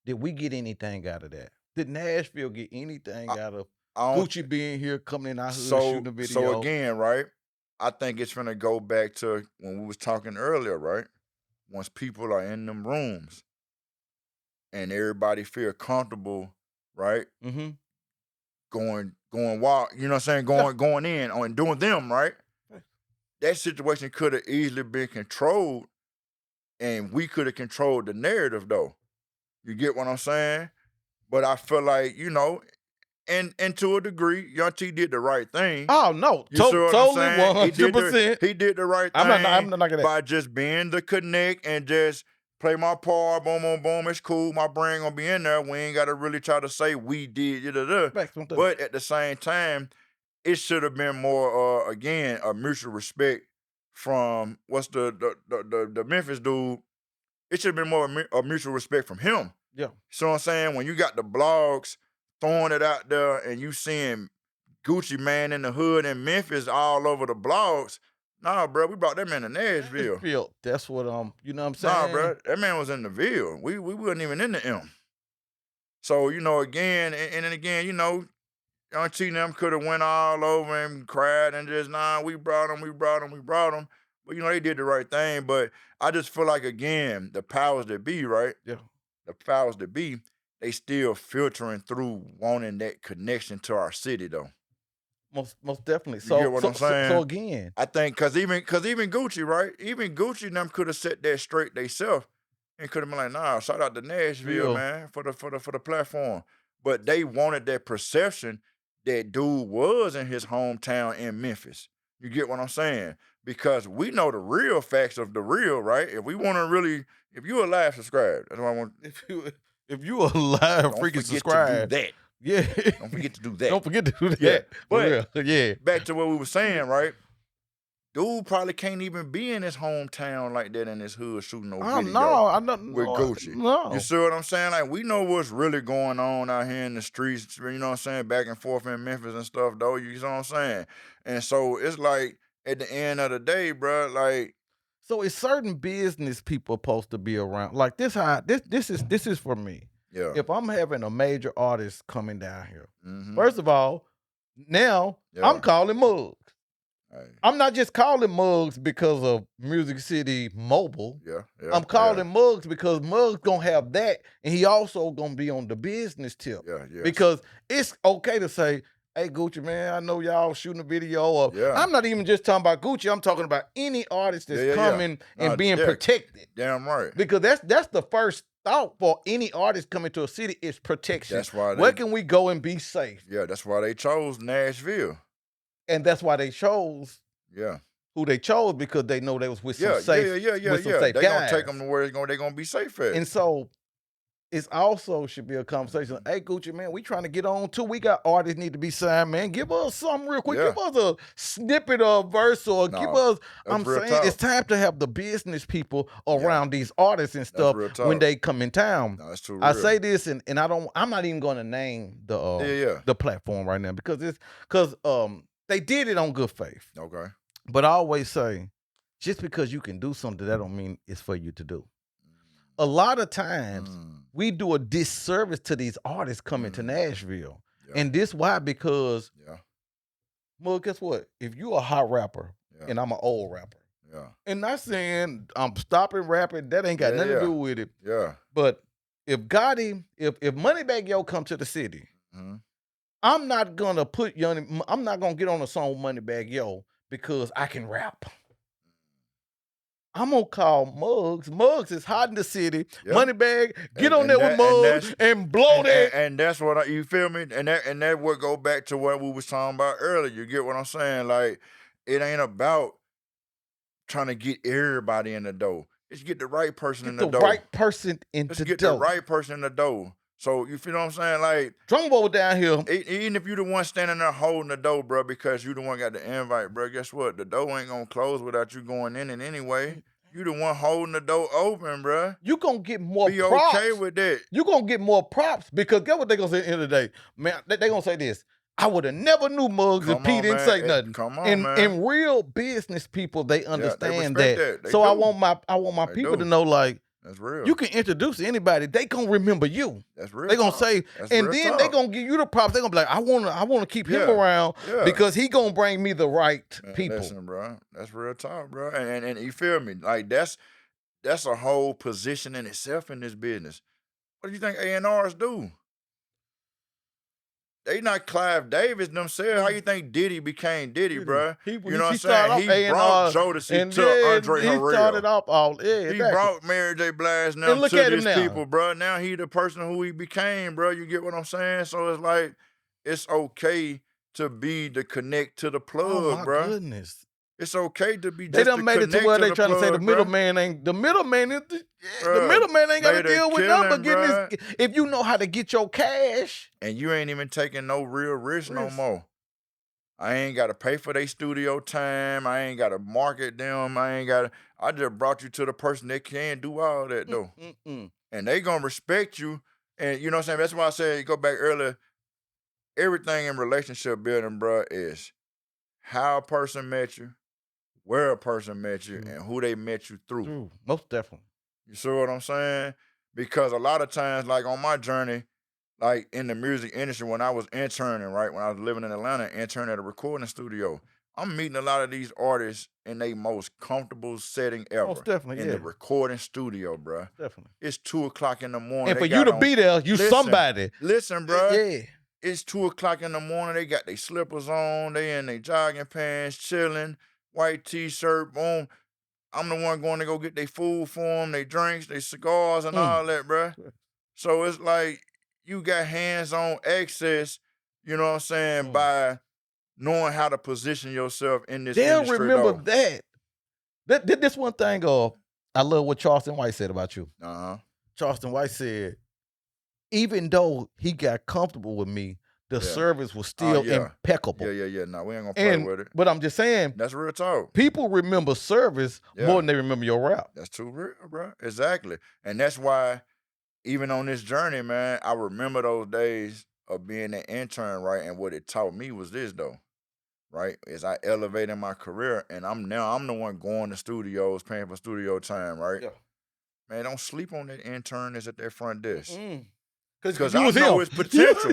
did we get anything out of that? Did Nashville get anything out of I don't- Gucci being here, coming in our hood, so shooting a video? so again, right? I think it's gonna go back to when we was talking earlier, right? Once people are in them rooms and everybody feel comfortable, right? Mm-hmm. Going wild, you know what I'm saying? Going in on doing them, right? Right. That situation could have easily been controlled, and we could have controlled the narrative though. You get what I'm saying? But I feel like, you know, and to a degree, Young T did the right thing. Oh no, You see what I'm totally saying? 100%. He did the right thing I'm not knocking that. by just being the connect and just play my part, boom, boom, boom. It's cool. My brain gonna be in there. We ain't gotta really try to say we did, Facts, don't do it. But at the same time, it should have been more again, a mutual respect from what's the Memphis dude. It should have been more a mutual respect from him. Yeah. So what I'm saying, when you got the blogs throwing it out there and you seeing Gucci Man in the hood in Memphis all over the blogs, nah, bro, we brought that man to Nashville. Nashville. That's what you know what I'm saying? Nah, bro, that man was in the Ville. We wasn't even in the M. So, you know, again, and then again, you know, Young T and them could have went all over and cried and just, nah, we brought him. But you know, they did the right thing. But I just feel like again, the powers that be, right? Yeah. The powers that be, they still filtering through wanting that connection to our city though. Most definitely. You get So what so I'm so so saying? again, I think cause even Gucci, right? Even Gucci and them could have set that straight theyself and could have been like, nah, shout out to Nashville, real. man, for the platform. But they wanted that perception that dude was in his hometown in Memphis. You get what I'm saying? Because we know the real facts of the real, right? If we want to really, if you alive, subscribe. That's what I want. If you if you alive, Don't freaking forget to do subscribe. that. Yeah. Don't forget to do that. Don't forget to do Yeah. that. For But real. Yeah. back to what we were saying, right? Dude probably can't even be in his hometown like that in his hood shooting no Oh video no, I don't with no, Gucci. You no. see what I'm saying? Like we know what's really going on out here in the streets, you know what I'm saying, back and forth in Memphis and stuff, though. You know what I'm saying? And so it's like at the end of the day, bro, like, So it's certain business people supposed to be around. Like this is for me. yeah. If I'm having a major artist coming down here, Mm-hmm. first of all, now I'm Yeah. calling Muggs. Hey, I'm not just calling Muggs because of Music City Mobile. yeah, yeah. I'm calling Muggs because Muggs gonna have that, and he also gonna be on the business tip. Yeah, yeah. Because it's okay to say, "Hey, Gucci, man, I know y'all shooting a video." Or Yeah. I'm not even just talking about Gucci. I'm talking about any artist that's Yeah. coming and being Yeah. protected. Damn right. Because that's the first thought for any artist coming to a city is protection. That's why Where can we go and be safe? yeah, that's why they chose Nashville. And that's why they chose Yeah. who they chose, because they know they was with some Yeah, safe, yeah. with some safe They gonna guys. take them to where they gonna be safe at. And so it's also should be a conversation. Hey, Gucci, man, we trying to get on too. We got artists need to be signed, man. Give us something real quick. Yeah. Give us a snippet of verse or give Nah, us. that's I'm real saying it's talk. time to have the business people around these artists and stuff real when talk. they come in town. No, that's too real. I say this and I'm not even going to name Yeah. the platform right now because they did it on good faith. Okay. But I always say, just because you can do something, that don't mean it's for you to do. A lot of times we do a disservice to these artists coming to Nashville. Yeah. And this why? Because, Yeah. well, guess what? If you a hot rapper Yeah. and I'm an old rapper, Yeah. and not saying I'm stopping rapping, that ain't got nothing to do with it. Yeah. But if Gotti, if Moneybagg Yo come to the city, Mm-hmm. I'm not gonna get on a song with Moneybagg Yo because I can rap. I'm gonna call Muggs. Muggs is hot in the city. Yeah. Moneybagg, get And- on and there that- with Muggs and blow that. And that's what you feel me? And that would go back to what we was talking about earlier. You get what I'm saying? Like, it ain't about trying to get everybody in the door. It's get the right person in the door. Right person in Let's the get door. the right person in the door. So you feel what I'm saying? Like, Drumbo down here. even if you the one standing there holding the door, bro, because you the one got the invite, bro, guess what? The door ain't gonna close without you going in it anyway. You the one holding the door open, bro. You gonna get more Be props. okay with that. You gonna get more props because guess what they gonna say at the end of the day? Man, they gonna say this. I would have never knew Muggs if Come P on, didn't man. say nothing. Come on, and man. and real business people, they understand respect that. that. They So I do. want my They people do. to know, like, That's real. you can introduce anybody. They gonna remember you. That's real. They gonna talk. say, That's and real then they talk. gonna give you the props. They gonna be like, I wanna keep him Yeah. around Yeah. because he gonna bring me the right Man, people. Listen, bro. That's real talk, bro. And you feel me? Like that's a whole position in itself in this business. What do you think A&Rs do? They not Clive Davis themselves. How you think Diddy became Diddy, bro? He, You know what I'm started saying? off He A&R, brought Jodeci and to then Andre he Harrell. started off all He exactly. brought Mary J. Blige now And look to at him these now. people, bro. Now he the person who he became, bro. You get what I'm saying? So it's like, it's okay to be the connect to the plug, Oh my bro. goodness. It's okay to be They just done the made it to connect where they the trying to say the plug, bro. middleman ain't the middleman. The Bruh, middleman ain't got to made a deal with nothing but killing, getting this. If you know how to get your cash, And you ain't even taking no real risk no more. I ain't got to pay for their studio time. I ain't got to market them. I just brought you to the person that can do all that, though. And they going to respect you. And you know what I'm saying? That's why I said, go back earlier, everything in relationship building, bro, is how a person met you, where a person met you, and who they met you through. Most definitely. You see what I'm saying? Because a lot of times, like on my journey, like in the music industry, when I was interning, right? When I was living in Atlanta, interning at a recording studio, I'm meeting a lot of these artists in their most comfortable setting Most ever. definitely, In yeah. the recording studio, bruh. Definitely. It's 2:00 in the morning. And They for you got to on. be there, you Listen, somebody. listen, bruh. Yeah. It's 2:00 in the morning. They got their slippers on. They in their jogging pants, chilling, white t-shirt, boom. I'm the one going to go get their food for them, their drinks, their cigars, and all that, bruh. So it's like you got hands-on access, you know what I'm saying, by knowing how to position yourself in this They'll industry, remember though. that. This one thing, I love what Charleston White said about you. Uh-huh. Charleston White said, even though he got comfortable with me, the service was still impeccable. Yeah. No, we ain't gonna play with it. But I'm just saying, That's real talk. people remember service more than they remember your rap. That's too real, bro. Exactly. And that's why, even on this journey, man, I remember those days of being an intern, right? And what it taught me was this, though, right? As I elevated my career, and I'm the one going to studios, paying for studio time, right? Yeah. Man, don't sleep on that intern that's at that front desk. Because I know his potential.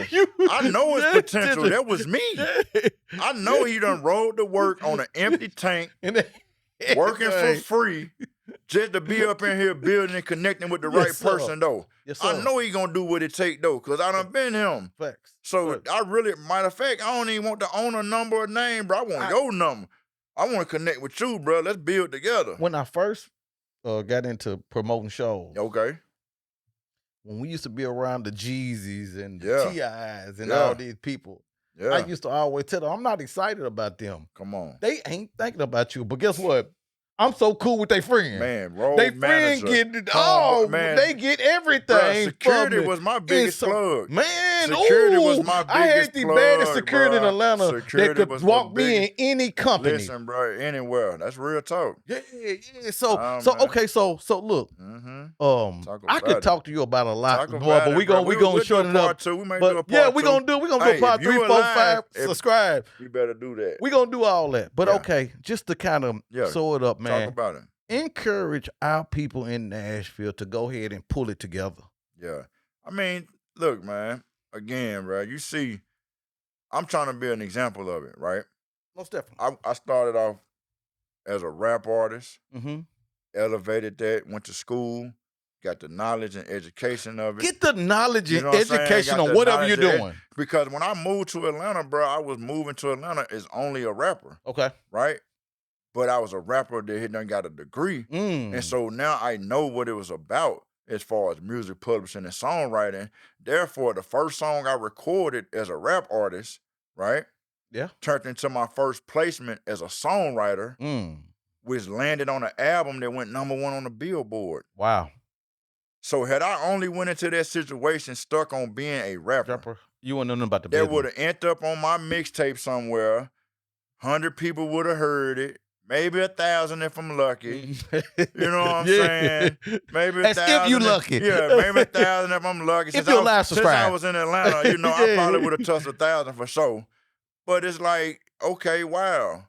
I know his potential. That was me. I know he done rode to work on an empty tank, working for free, just to be up in here building and connecting with the right person, though. Yes, I know he gonna do what it take, though, because I done been him. Facts. So I really, matter of fact, I don't even want the owner number or name, bro. I want your number. I want to connect with you, bro. Let's build together. When I first got into promoting shows, okay, when we used to be around the Jeezys and the T.I.s and all these people, yeah, I used to always tell them, I'm not excited about them. Come on. They ain't thinking about you. But guess what? I'm so cool with their friend. Man, role they manager. friend get man. They get everything. Bruh, security was my biggest plug. Man, security was my biggest I had the baddest security in Atlanta security that could walk me in any company. Listen, bro, anywhere. That's real talk. Yeah. So okay, so look. I could talk to you about a lot more, but we gonna shorten it up. We might do a part two. We're gonna do a part 3, 4, 5. Subscribe. You better do that. We're gonna do all that. But okay, just to kind of sew it up, man. Talk about it. Encourage our people in Nashville to go ahead and pull it together. Yeah. I mean, look, man. Again, bro, you see, I'm trying to be an example of it, right? Most definitely. I started off as a rap artist, Mm-hmm. elevated that, went to school, got the knowledge and education of it. Get the knowledge and education on whatever you're doing. Because when I moved to Atlanta, bro, I was moving to Atlanta as only a rapper. Okay. Right? But I was a rapper that had done got a degree. And so now I know what it was about as far as music publishing and songwriting. Therefore, the first song I recorded as a rap artist, right? Yeah. Turned into my first placement as a songwriter, which landed on an album that went #1 on the Billboard. Wow. So had I only went into that situation stuck on being a rapper, you wouldn't know about the that would have ended up on my mixtape somewhere. 100 people would have heard it. Maybe 1,000 if I'm lucky. You know what I'm saying? Maybe 1,000. If you lucky. Yeah, maybe 1,000 if I'm lucky. If you're live Since I was in Atlanta, I probably would have touched 1,000 for sure. But it's like, okay, wow.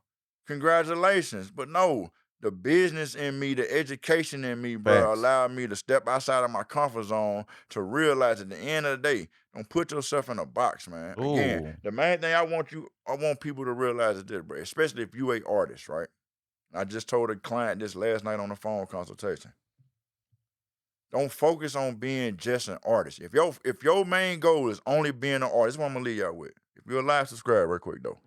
Congratulations. But no, the business in me, the education in me, bro, allowed me to step outside of my comfort zone to realize at the end of the day, don't put yourself in a box, man. Again, the main thing I want people to realize is this, bro, especially if you an artist, right? I just told a client this last night on the phone consultation. Don't focus on being just an artist. If your main goal is only being an artist, this is what I'm gonna leave y'all with. If you're a live, subscribe real quick though.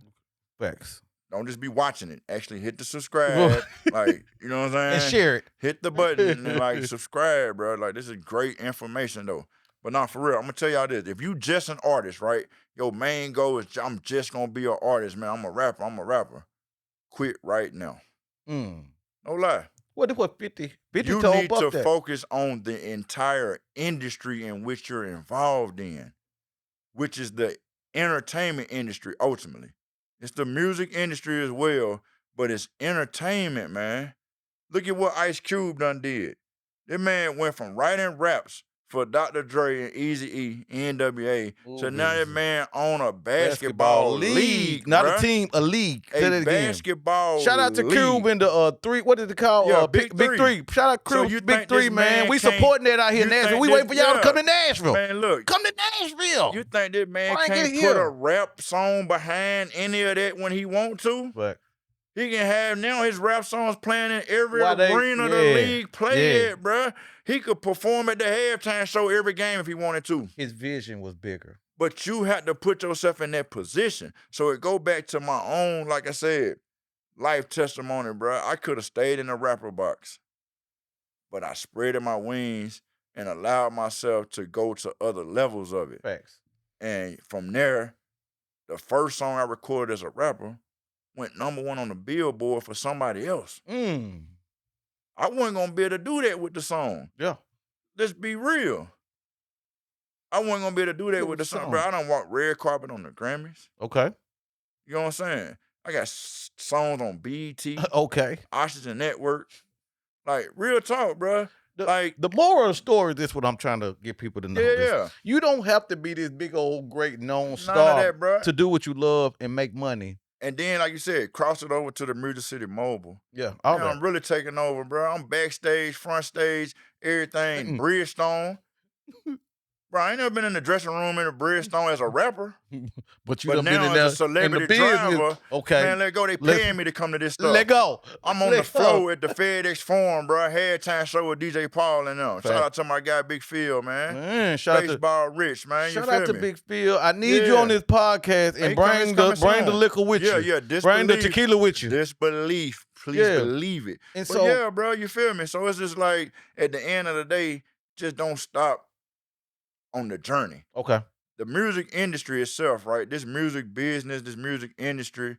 Facts. Don't just be watching it. Actually hit the subscribe. Like, you know what I'm saying? And share it. Hit the button and like subscribe, bro. Like, this is great information though. But not for real. I'm gonna tell y'all this. If you just an artist, right? Your main goal is I'm just gonna be an artist, man. I'm a rapper. Quit right now. No lie. What 50 you told need Buck to that. focus on the entire industry in which you're involved in, which is the entertainment industry ultimately. It's the music industry as well, but it's entertainment, man. Look at what Ice Cube done did. That man went from writing raps for Dr. Dre and Eazy-E, NWA, to now that man own a basketball league. Not bruh. a team, a league. Say that A again. basketball Shout out to league. Cube and the three. What is it called? Yeah, Big Three. Shout out So Cube, you Big think Three, this man. man We can't- supporting that out here in you Nashville. think We this- waiting for y'all to yeah. come to Nashville. Man, look. Come to Nashville. You think this man Why can't get put here? a rap song behind any of that when he want to? But He can have now his rap songs playing in every Why they arena the yeah, league play yeah. at, bruh. He could perform at the halftime show every game if he wanted to. His vision was bigger. But you had to put yourself in that position. So it go back to my own, like I said, life testimony, bruh. I could have stayed in the rapper box, but I spreaded my wings and allowed myself to go to other levels of it. Facts. And from there, the first song I recorded as a rapper went #1 on the Billboard for somebody else. Mm. I wasn't gonna be able to do that with the song. Yeah. Let's be real. I wasn't gonna be able to do that with the song, bro. I done walked red carpet on the Grammys. Okay. You know what I'm saying? I got songs on BET, Okay. Oxygen Network. Like, real talk, bro. Like, The moral of the story, this is what I'm trying to get people to know. yeah. You don't have to be this big old great known None of star that, bro. to do what you love and make money. And then, like you said, cross it over to the MusicCityMobile. Yeah. Now I'm really taking over, bro. I'm backstage, front stage, everything, Bridgestone. Bro, I ain't never been in the dressing room in a Bridgestone as a rapper. But you But done now been in as there a celebrity in the business. driver, Okay. man, let go. They paying me to come to this stuff. Let go. I'm on the floor at the FedEx Forum, bro. Halftime show with DJ Paul and them. Shout out to my guy Big Phil, man. Man, shout out to Baseball Rich, man. Shout out to Big Phil. I need you on this podcast and bring the liquor with you. Yeah. Bring the tequila with you. Disbelief. Please believe it. And but so, yeah, bro, you feel me? So it's just like at the end of the day, just don't stop on the journey. Okay. The music industry itself, right? This music business, this music industry,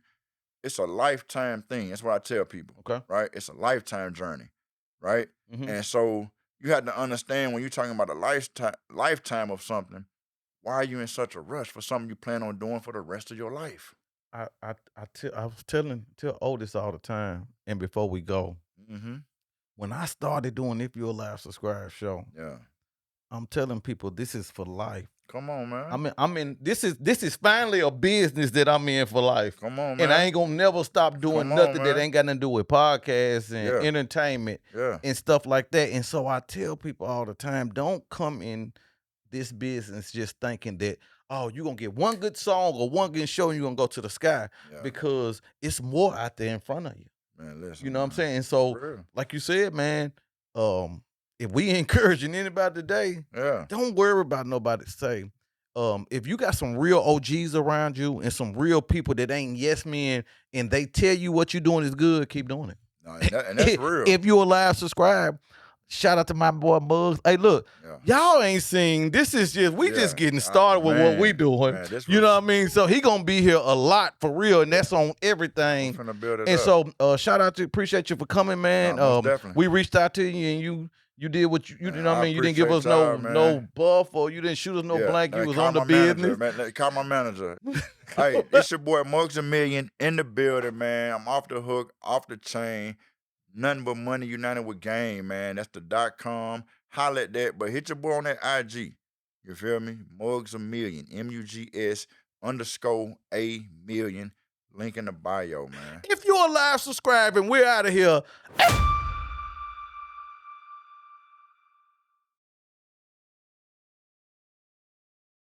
it's a lifetime thing. That's what I tell people. Okay. Right? It's a lifetime journey, right? Mm-hmm. And so you have to understand when you're talking about a lifetime of something, why are you in such a rush for something you plan on doing for the rest of your life? I was telling Otis all the time, and before we go, when I started doing If You're Alive Subscribe show, I'm telling people this is for life. Come on, man. I'm in this is finally a business that I'm in for life. Come on, man. And I ain't gonna never stop doing nothing that ain't got nothing to do with podcasts and entertainment and stuff like that. And so I tell people all the time, don't come in this business just thinking that, oh, you're gonna get one good song or one good show and you're gonna go to the sky, because it's more out there in front of you. Man, listen. You know what I'm saying? And so, like you said, man, if we encouraging anybody today, don't worry about nobody say. If you got some real OGs around you and some real people that ain't yes men and they tell you what you're doing is good, keep doing it. No, and that's real. If you're alive, subscribe. Shout out to my boy Muggs. Hey, look, y'all ain't seen. This is just just getting started with what we doing. Man, you know what I mean? So he gonna be here a lot for real, and that's on everything. And so shout out to appreciate you for coming, man. We reached out to you and you did what you know what I mean? You didn't give us no buff or you didn't shoot us no blank. You was on the business. Man, call my manager. Hey, it's your boy Mugs Amillion in the building, man. I'm off the hook, off the chain. Nothing but money united with game, man. That's the .com. Holla at that, but hit your boy on that IG. You feel me? Mugs Amillion, MUGS_A million. Link in the bio, man. If you're alive, subscribe, and we're out of here.